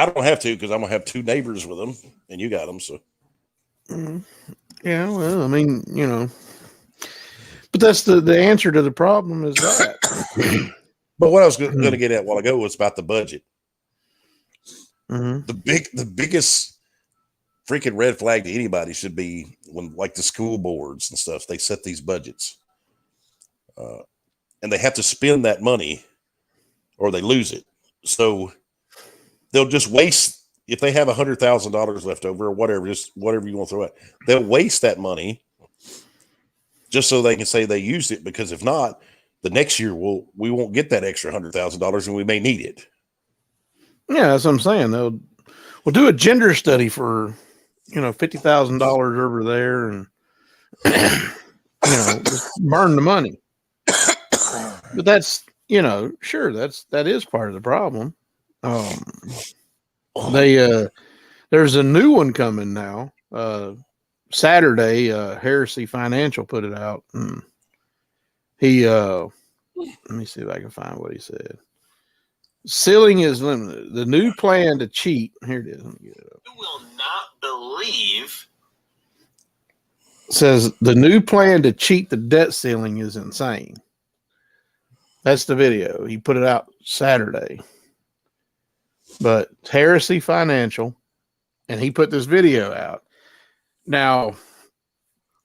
don't have to because I'm gonna have 2 neighbors with them, and you got them. So, yeah. Well, I mean, but that's the answer to the problem is that. But what I was going to get at a while ago was about the budget. The biggest freaking red flag to anybody should be when, like, the school boards and stuff, they set these budgets, and they have to spend that money or they lose it. So they'll just waste if they have $100,000 left over or whatever, just whatever you want to throw out. They'll waste that money just so they can say they used it, because if not, the next year we won't get that extra $100,000 and we may need it. Yeah, that's what I'm saying. We'll do a gender study for $50,000 over there, and just burn the money. But that's sure that is part of the problem. There's a new one coming now. Saturday, Heresy Financial put it out. And he let me see if I can find what he said. Ceiling is limited. The new plan to cheat. Here it is. Let me get it up. You will not believe. Says the new plan to cheat the debt ceiling is insane. That's the video. He put it out Saturday. But Heresy Financial, and he put this video out. Now,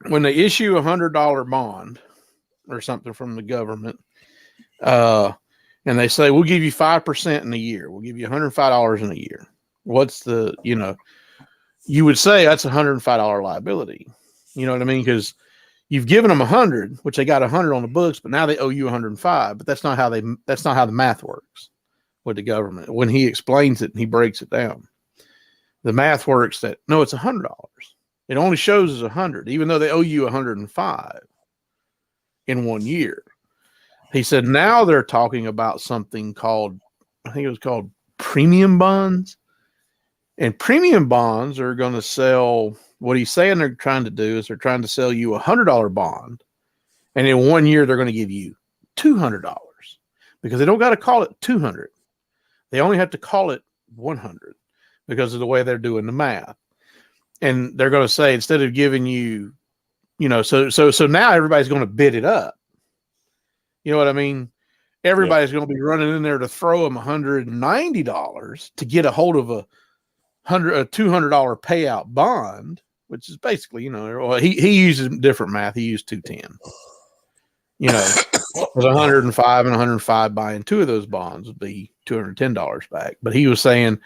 when they issue $100 bond or something from the government, and they say, we'll give you 5% in a year. We'll give you $105 in a year. What's the, you would say that's a $105 liability. You know what I mean? Because you've given them 100, which they got 100 on the books, but now they owe you 105. But that's not how the math works with the government. When he explains it and he breaks it down, the math works that no, it's $100. It only shows as 100, even though they owe you 105 in 1 year. He said now they're talking about something called, I think it was called premium bonds. And premium bonds are going to sell, what he's saying they're trying to do is they're trying to sell you a $100 bond. And in 1 year, they're going to give you $200 because they don't got to call it 200. They only have to call it 100 because of the way they're doing the math. And they're going to say, instead of giving you, so now everybody's going to bid it up. You know what I mean? Everybody's going to be running in there to throw them $190 to get a hold of a $200 payout bond, which is basically, he uses different math. He used 210. It was 105 and 105 buying two of those bonds would be $210 back. But he was saying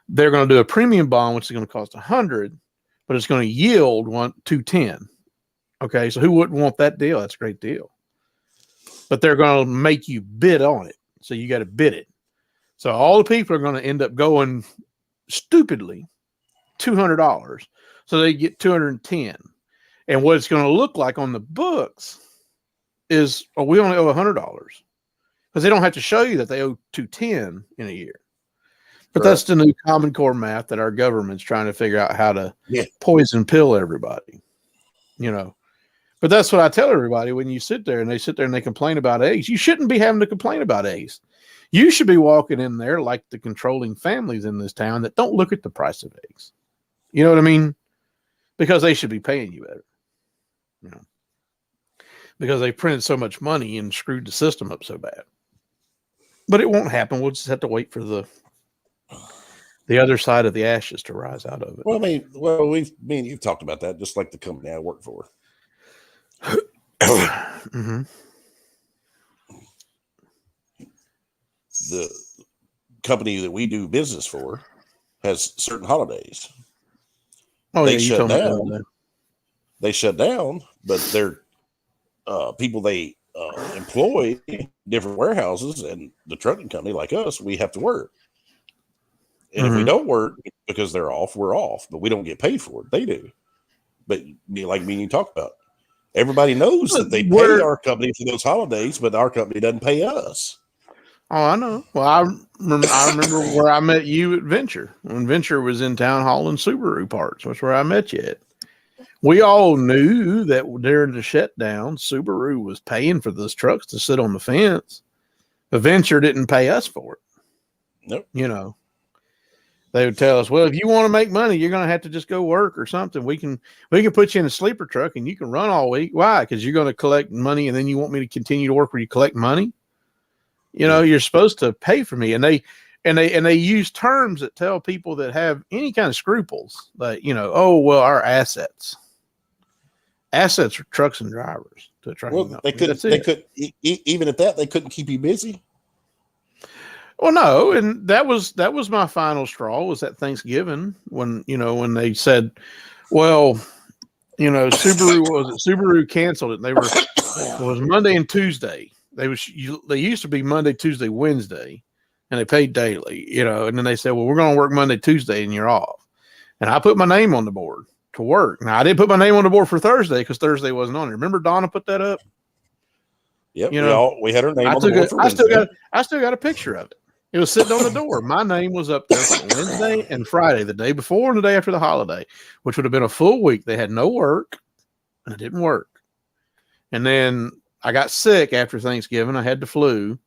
they're going to do a premium bond, which is going to cost 100, but it's going to yield 210. Okay, so who wouldn't want that deal? That's a great deal. But they're going to make you bid on it. So you got to bid it. So all the people are going to end up going stupidly $200. So they get 210. And what it's going to look like on the books is, we only owe $100 because they don't have to show you that they owe 210 in a year. But that's the new Common Core math that our government's trying to figure out how to poison pill everybody, But that's what I tell everybody when you sit there and they complain about eggs. You shouldn't be having to complain about eggs. You should be walking in there like the controlling families in this town that don't look at the price of eggs. You know what I mean? Because they should be paying you better. Because they printed so much money and screwed the system up so bad. But it won't happen. We'll just have to wait for the other side of the ashes to rise out of it. Well, you've talked about that, just like the company I work for. Mm-hmm. The company that we do business for has certain holidays. They shut down. They shut down, but they're people they employ different warehouses, and the trucking company like us, we have to work. And if we don't work because they're off, we're off, but we don't get paid for it. They do. But like me and you talked about, everybody knows that they pay our company for those holidays, but our company doesn't pay us. Oh, I know. Well, I remember where I met you at Venture. When Venture was in town hauling Subaru parts. That's where I met you at. We all knew that during the shutdown, Subaru was paying for those trucks to sit on the fence. But Venture didn't pay us for it. Nope. They would tell us, well, if you want to make money, you're going to have to just go work or something. We can put you in a sleeper truck and you can run all week. Why? Because you're going to collect money, and then you want me to continue to work where you collect money. You're supposed to pay for me. And they use terms that tell people that have any kind of scruples, like, our assets are trucks and drivers to a trucking company. They could even at that, they couldn't keep you busy. Well, no, and that was my final straw. Was at Thanksgiving when when they said, well, Subaru canceled it. They were it was Monday and Tuesday. They used to be Monday, Tuesday, Wednesday, and they paid daily. And then they said, well, we're going to work Monday, Tuesday, and you're off. And I put my name on the board to work. Now I didn't put my name on the board for Thursday because Thursday wasn't on there. Remember Donna put that up? Yep. We had her name on the board for I still Wednesday. got a picture of it. It was sitting on the door. My name was up there for Wednesday and Friday, the day before and the day after the holiday, which would have been a full week. They had no work, and it didn't work. And then I got sick after Thanksgiving. I had the flu,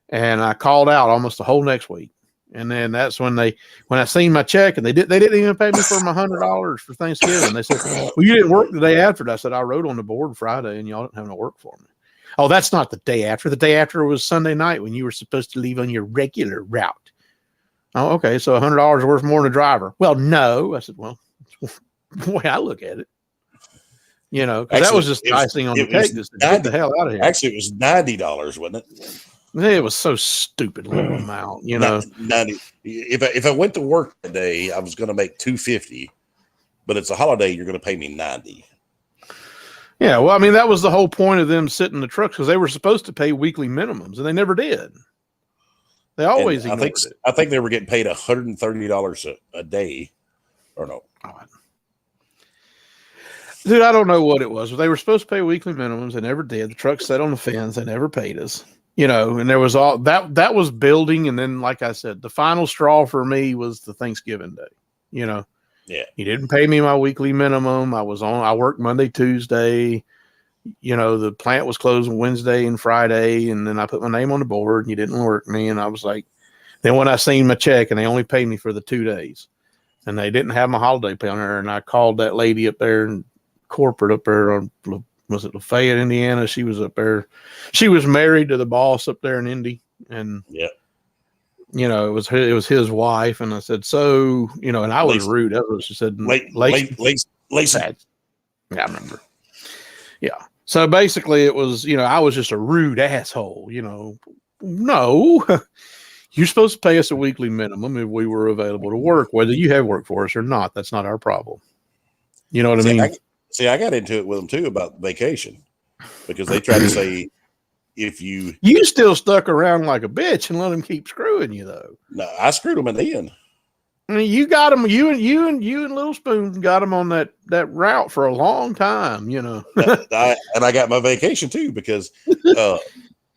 and I called out almost the whole next week. And then that's when I seen my check, and they didn't even pay me for my $100 for Thanksgiving. They said, well, you didn't work the day after. I said, I wrote on the board Friday, and y'all didn't have no work for me. Oh, that's not the day after. The day after was Sunday night when you were supposed to leave on your regular route. Oh, okay. So $100 worth more than a driver. Well, no. I said, well, the way I look at it, because that was just the icing on the cake. Get the hell out of here. Actually, it was $90, wasn't it? It was so stupid little amount, 90. If I went to work today, I was going to make $250, but it's a holiday. You're going to pay me $90. Yeah, well, I mean, that was the whole point of them sitting in the trucks because they were supposed to pay weekly minimums, and they never did. They always ignored it. I think they were getting paid $130 a day, or no. Dude, I don't know what it was. They were supposed to pay weekly minimums. They never did. The truck sat on the fence. They never paid us. And there was all that was building. And then, like I said, the final straw for me was the Thanksgiving day, Yeah. He didn't pay me my weekly minimum. I worked Monday, Tuesday. The plant was closed Wednesday and Friday, and then I put my name on the board and you didn't work me. And I was like, then when I seen my check and they only paid me for the 2 days and they didn't have my holiday pay on there. And I called that lady up there in corporate up there on, was it Lafayette, Indiana? She was up there. She was married to the boss up there in Indy. And yeah. It was his wife, and I said, so, and I was rude. That's what she said. Lacey. Yeah, I remember. Yeah. So basically it was, I was just a rude asshole, no, you're supposed to pay us a weekly minimum if we were available to work, whether you have work for us or not. That's not our problem. You know what I mean? I got into it with them too about vacation because they tried to say, if you still stuck around like a bitch and let them keep screwing you though. No, I screwed them in the end. I mean, you got them. You and Little Spoon got them on that route for a long time. And I got my vacation too because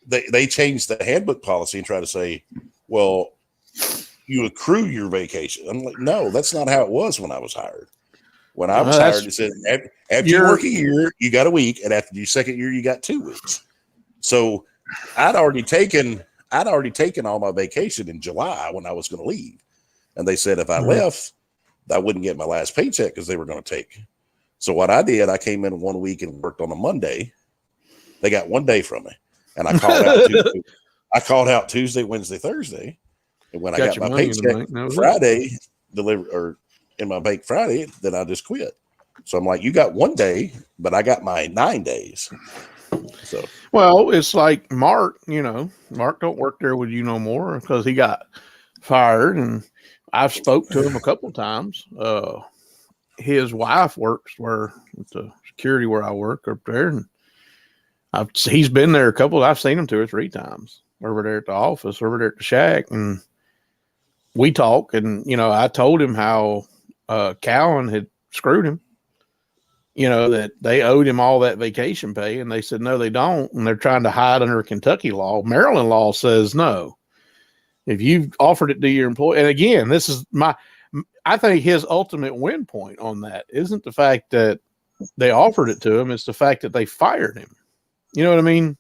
they changed the handbook policy and try to say, well, you accrue your vacation. I'm like, no, that's not how it was when I was hired. When I was hired, it said after you work a year, you got a week, and after your second year, you got 2 weeks. So I'd already taken all my vacation in July when I was going to leave. And they said if I left, I wouldn't get my last paycheck because they were going to take. So what I did, I came in 1 week and worked on a Monday. They got 1 day from me. And I called out Tuesday, Wednesday, Thursday. And when I got my paycheck Friday delivered or in my bank Friday, then I just quit. So I'm like, you got 1 day, but I got my 9 days. So, well, it's like Mark, Mark don't work there with you no more because he got fired, and I've spoke to him a couple of times. His wife works with the security where I work up there, and he's been there I've seen him 2 or 3 times over there at the office, over there at the shack, and we talk, and I told him how Cowan had screwed him. That they owed him all that vacation pay, and they said, no, they don't. And they're trying to hide under Kentucky law. Maryland law says no. If you've offered it to your employee, and again, this is I think his ultimate win point on that isn't the fact that they offered it to him. It's the fact that they fired him. You know what I mean?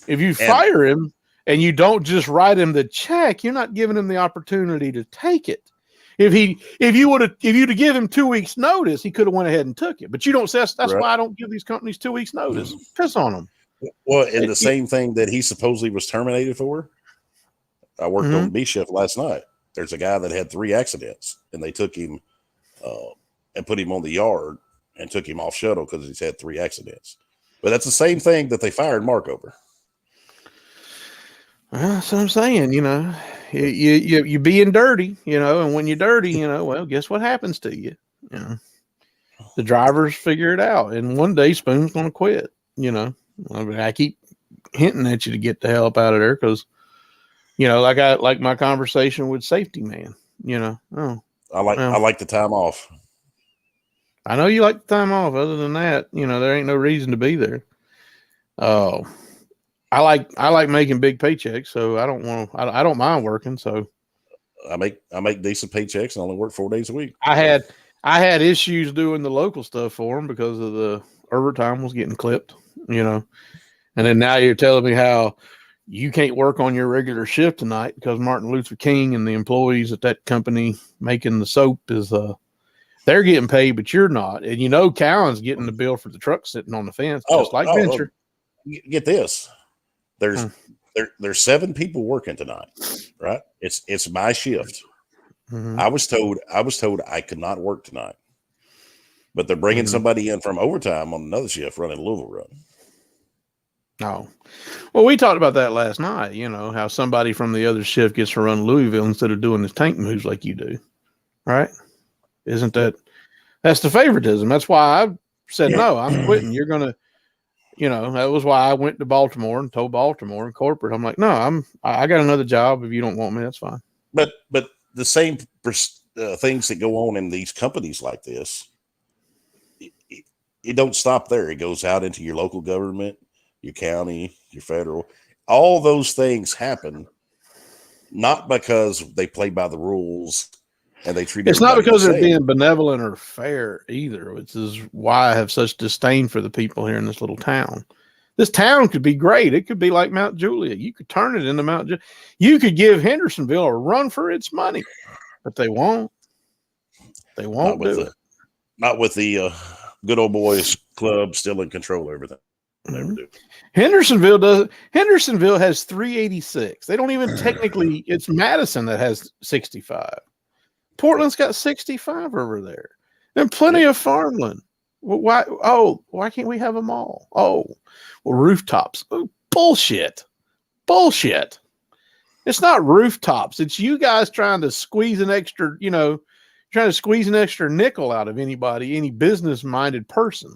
If you fire him and you don't just write him the check, you're not giving him the opportunity to take it. If you'd have give him 2 weeks notice, he could have went ahead and took it. But you don't say that's right. Why I don't give these companies 2 weeks notice. Piss on them. Well, and the same thing that he supposedly was terminated for. I worked on the B shift last night. There's a guy that had 3 accidents, and they took him and put him on the yard and took him off shuttle because he's had 3 accidents. But that's the same thing that they fired Mark over. Well, that's what I'm saying. you being dirty, and when you're dirty, well, guess what happens to you? The drivers figure it out, and one day Spoon's going to quit. I keep hinting at you to get the hell up out of there because, like my conversation with Safety Man. I like the time off. I know you like the time off. Other than that, there ain't no reason to be there. Oh, I like making big paychecks, so I don't mind working. So I make decent paychecks and only work 4 days a week. I had issues doing the local stuff for them because of the overtime was getting clipped, and then now you're telling me how you can't work on your regular shift tonight because Martin Luther King and the employees at that company making the soap is they're getting paid, but you're not. And Cowan's getting the bill for the truck sitting on the fence, just like Venture. Get this. There's 7 people working tonight, right? It's my shift. Mm-hmm. I was told I could not work tonight, but they're bringing somebody in from overtime on another shift running Louisville run. Oh, well, we talked about that last night. How somebody from the other shift gets to run Louisville instead of doing his tank moves like you do, right? Isn't that's the favoritism? That's why I said no. I'm quitting. You're gonna, that was why I went to Baltimore and told Baltimore and corporate. I'm like, no, I got another job. If you don't want me, that's fine. But the same things that go on in these companies like this, it don't stop there. It goes out into your local government, your county, your federal. All those things happen not because they play by the rules and they treat. It's not because they're being benevolent or fair either, which is why I have such disdain for the people here in this little town. This town could be great. It could be like Mount Juliet. You could turn it into Mount Juliet. You could give Hendersonville a run for its money, but they won't. They won't do it. Not with the good old boys club still in control of everything. Mm-hmm. Hendersonville has 386. They don't even technically. It's Madison that has 65. Portland's got 65 over there, and plenty of farmland. Why? Oh, why can't we have them all? Oh, well, rooftops. Oh, bullshit. It's not rooftops. It's you guys trying to squeeze an extra, nickel out of anybody, any business-minded person,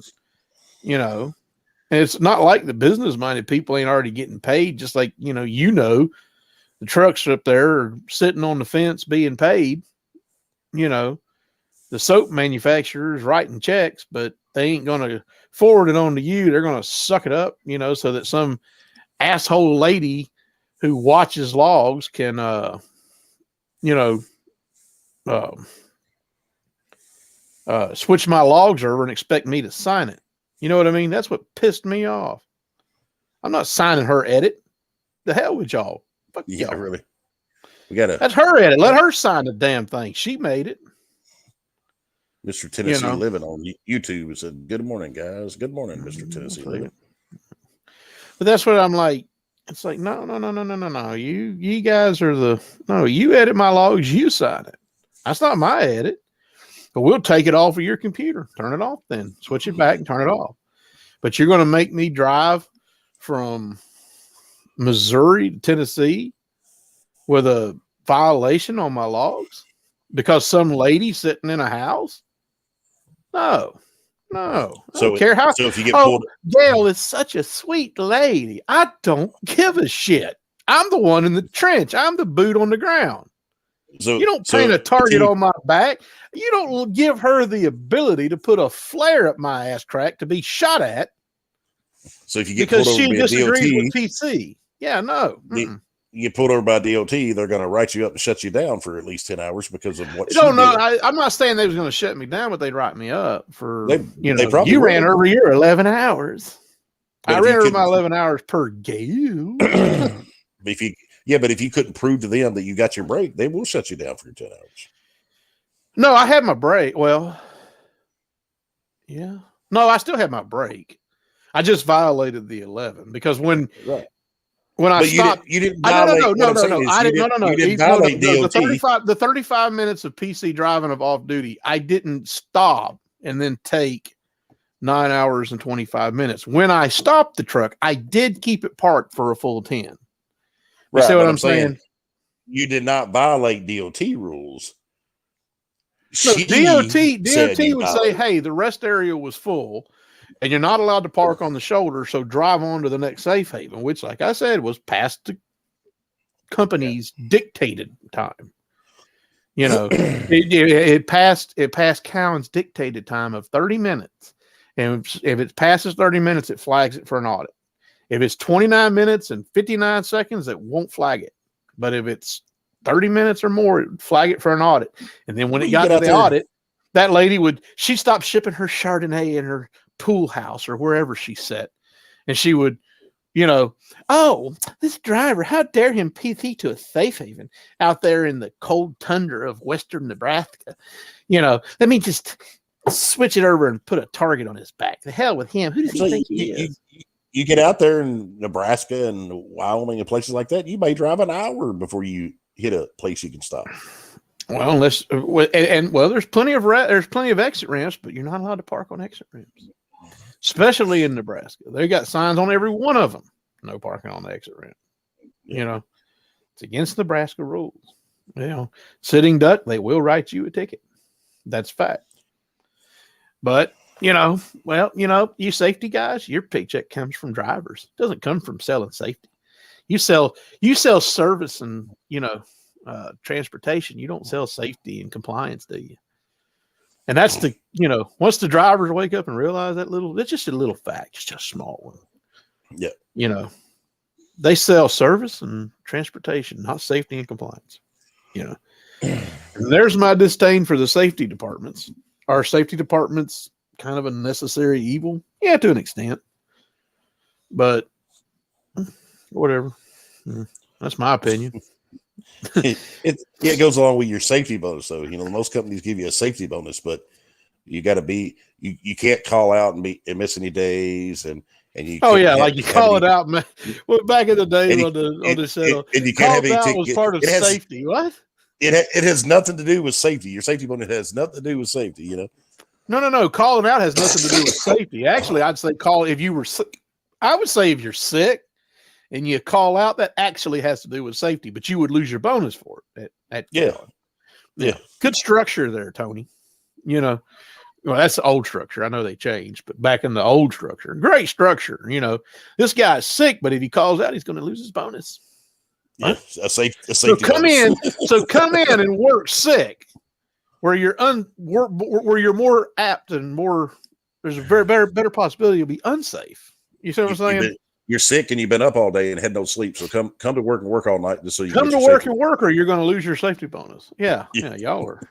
And it's not like the business-minded people ain't already getting paid, just like, the trucks up there are sitting on the fence being paid. The soap manufacturers writing checks, but they ain't going to forward it on to you. They're going to suck it up, so that some asshole lady who watches logs can, switch my logs over and expect me to sign it. You know what I mean? That's what pissed me off. I'm not signing her edit. The hell with y'all. Fuck y'all. Really. That's her edit. Let her sign the damn thing. She made it. Mr. Tennessee Living on YouTube said, "Good morning, guys. Good morning, Mr. Tennessee Living." But that's what I'm like. It's like, no. You guys are you edit my logs, you sign it. That's not my edit. But we'll take it off of your computer. Turn it off then. Switch it back and turn it off. But you're going to make me drive from Missouri to Tennessee with a violation on my logs because some lady sitting in a house? No. I don't care how. So if you get pulled, Gail is such a sweet lady. I don't give a shit. I'm the one in the trench. I'm the boot on the ground. So you don't paint a target on my back. You don't give her the ability to put a flare up my ass crack to be shot at. So if you get because pulled over she by disagrees DOT, with PC, you get pulled over by DOT, they're going to write you up and shut you down for at least 10 hours because of what. I'm not saying they was going to shut me down, but they'd write me up for you ran over your 11 hours. I ran over my 11 hours per Gail. But if you couldn't prove to them that you got your break, they will shut you down for your 10 hours. No, I had my break. Well, yeah. No, I still had my break. I just violated the 11 because when I stopped, you didn't violate. No. I didn't. No. You didn't violate DOT. The 35 minutes of PC driving of off duty, I didn't stop and then take 9 hours and 25 minutes. When I stopped the truck, I did keep it parked for a full 10. You see what I'm saying? you did not violate DOT rules. No, She DOT said you would say, violated. hey, the rest area was full and you're not allowed to park on the shoulder, so drive on to the next safe haven, which, like I said, was past the company's dictated time. You know, it passed Cowan's dictated time of 30 minutes. And if it passes 30 minutes, it flags it for an audit. If it's 29 minutes and 59 seconds, it won't flag it. But if it's 30 minutes or more, it would flag it for an audit. And then when it got to the audit, that lady she stopped shipping her Chardonnay in her pool house or wherever she sat. And she would, oh, this driver, how dare him PT to a safe haven out there in the cold tundra of western Nebraska. Let me just switch it over and put a target on his back. The hell with him. Who does he think he is? You get out there in Nebraska and Wyoming and places like that, you may drive an hour before you hit a place you can stop. Well, there's plenty of exit ramps, but you're not allowed to park on exit ramps, especially in Nebraska. They got signs on every one of them. No parking on the exit ramp. It's against Nebraska rules. Sitting duck, they will write you a ticket. That's fact. But you safety guys, your paycheck comes from drivers. It doesn't come from selling safety. You sell service and transportation. You don't sell safety and compliance, do you? And that's once the drivers wake up and realize it's just a little fact, it's just a small one. Yeah. They sell service and transportation, not safety and compliance. And there's my disdain for the safety departments. Are safety departments kind of a necessary evil? Yeah, to an extent. But whatever. That's my opinion. It goes along with your safety bonus, though. Most companies give you a safety bonus, but you got to be you can't call out and miss any days, and you. Oh yeah, like you call it out, man. Well, back in the day on the show, and you can't have any was part of safety. What? It has nothing to do with safety. Your safety bonus has nothing to do with safety. No. Calling out has nothing to do with safety. Actually, I'd say if you were sick. I would say if you're sick and you call out, that actually has to do with safety, but you would lose your bonus for it. Yeah. Good structure there, Tony. Well, that's the old structure. I know they changed, but back in the old structure, great structure. This guy's sick, but if he calls out, he's going to lose his bonus. Yeah, a safety. So come in and work sick, where you're more apt and more. There's a very better possibility you'll be unsafe. You see what I'm saying? You're sick and you've been up all day and had no sleep. So come to work and work all night just so you come to work and work, or you're going to lose your safety bonus. Yeah, y'all are.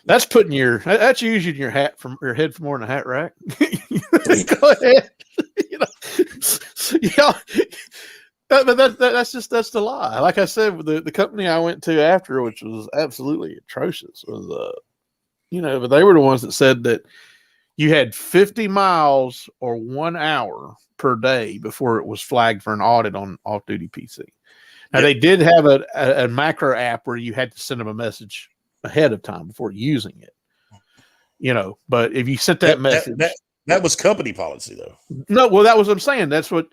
That's that's using your head from more than a hat rack. Go ahead. But that's the lie. Like I said, the company I went to after, which was absolutely atrocious, was but they were the ones that said that you had 50 miles or 1 hour per day before it was flagged for an audit on off-duty PC. Now, they did have a macro app where you had to send them a message ahead of time before using it. But if you sent that message... That was company policy, though. No, well, that was what I'm saying. That's what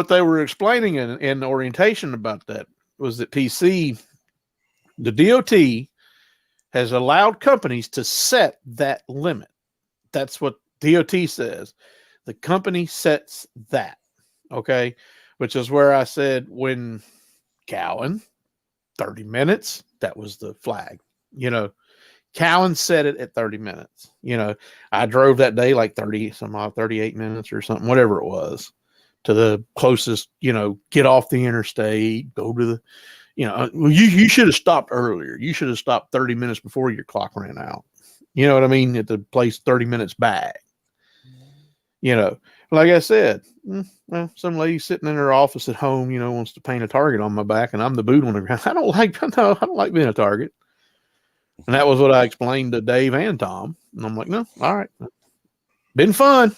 they were explaining in the orientation about that, was that PC, the DOT, has allowed companies to set that limit. That's what DOT says. The company sets that, okay? Which is where I said when Cowan, 30 minutes, that was the flag. Cowan set it at 30 minutes. I drove that day like 38 minutes or something, whatever it was, to the closest, get off the interstate, go to the, you should have stopped earlier. You should have stopped 30 minutes before your clock ran out. You know what I mean? At the place 30 minutes back. Like I said, some lady sitting in her office at home, wants to paint a target on my back, and I'm the boot on the ground. I don't like being a target. And that was what I explained to Dave and Tom. And I'm like, no, all right. Been fun.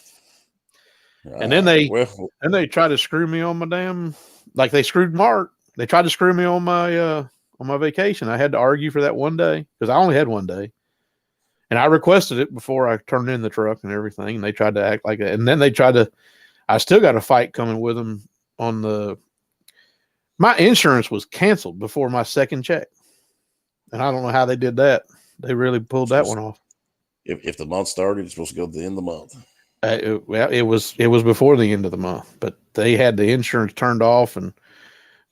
And then they try to screw me on my damn, like they screwed Mark. They tried to screw me on my vacation. I had to argue for that one day because I only had one day. And I requested it before I turned in the truck and everything. And they tried to act like that. And then I still got a fight coming with them on My insurance was canceled before my second check. And I don't know how they did that. They really pulled that one off. If the month started, it's supposed to go to the end of the month. It was before the end of the month, but they had the insurance turned off, and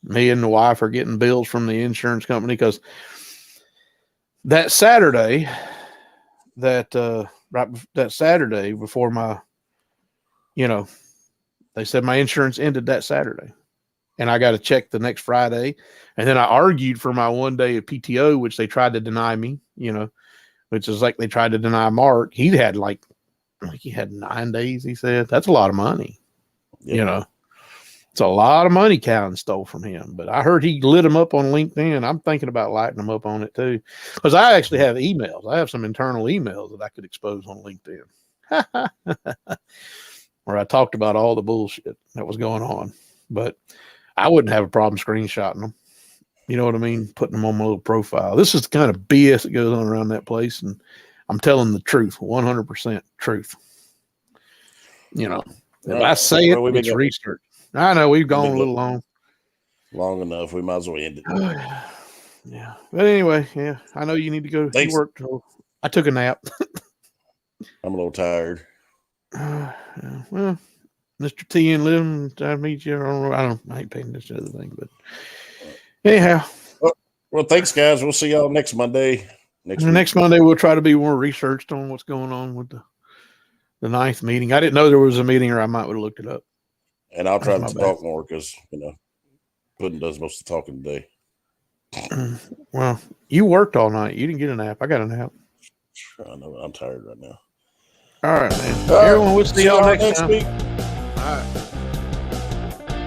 me and the wife are getting bills from the insurance company because that Saturday, that Saturday before my, they said my insurance ended that Saturday, and I got to check the next Friday, and then I argued for my 1 day of PTO, which they tried to deny me, which is like they tried to deny Mark. He had he had 9 days. He said that's a lot of money, It's a lot of money Callan stole from him, but I heard he lit him up on LinkedIn. I'm thinking about lighting him up on it too, because I actually have emails. I have some internal emails that I could expose on LinkedIn where I talked about all the bullshit that was going on, but I wouldn't have a problem screenshotting them. You know what I mean? Putting them on my little profile. This is the kind of BS that goes on around that place, and I'm telling the truth, 100% truth. If I say it, it's research. I know we've gone a little long enough. We might as well end it. Yeah, but anyway, yeah, I know you need to go to work. So I took a nap. I'm a little tired. Well, Mr. T and Lim, I meet you. I ain't paying attention to the thing, but anyhow. Well, thanks, guys. We'll see y'all next Monday. Next Monday, we'll try to be more researched on what's going on with the 9th meeting. I didn't know there was a meeting, or I might have looked it up. And I'll try to talk more because, Puddin does most of the talking today. Well, you worked all night. You didn't get a nap. I got a nap. I know. I'm tired right now. All right, man. Everyone, we'll see y'all next time. Week. All right.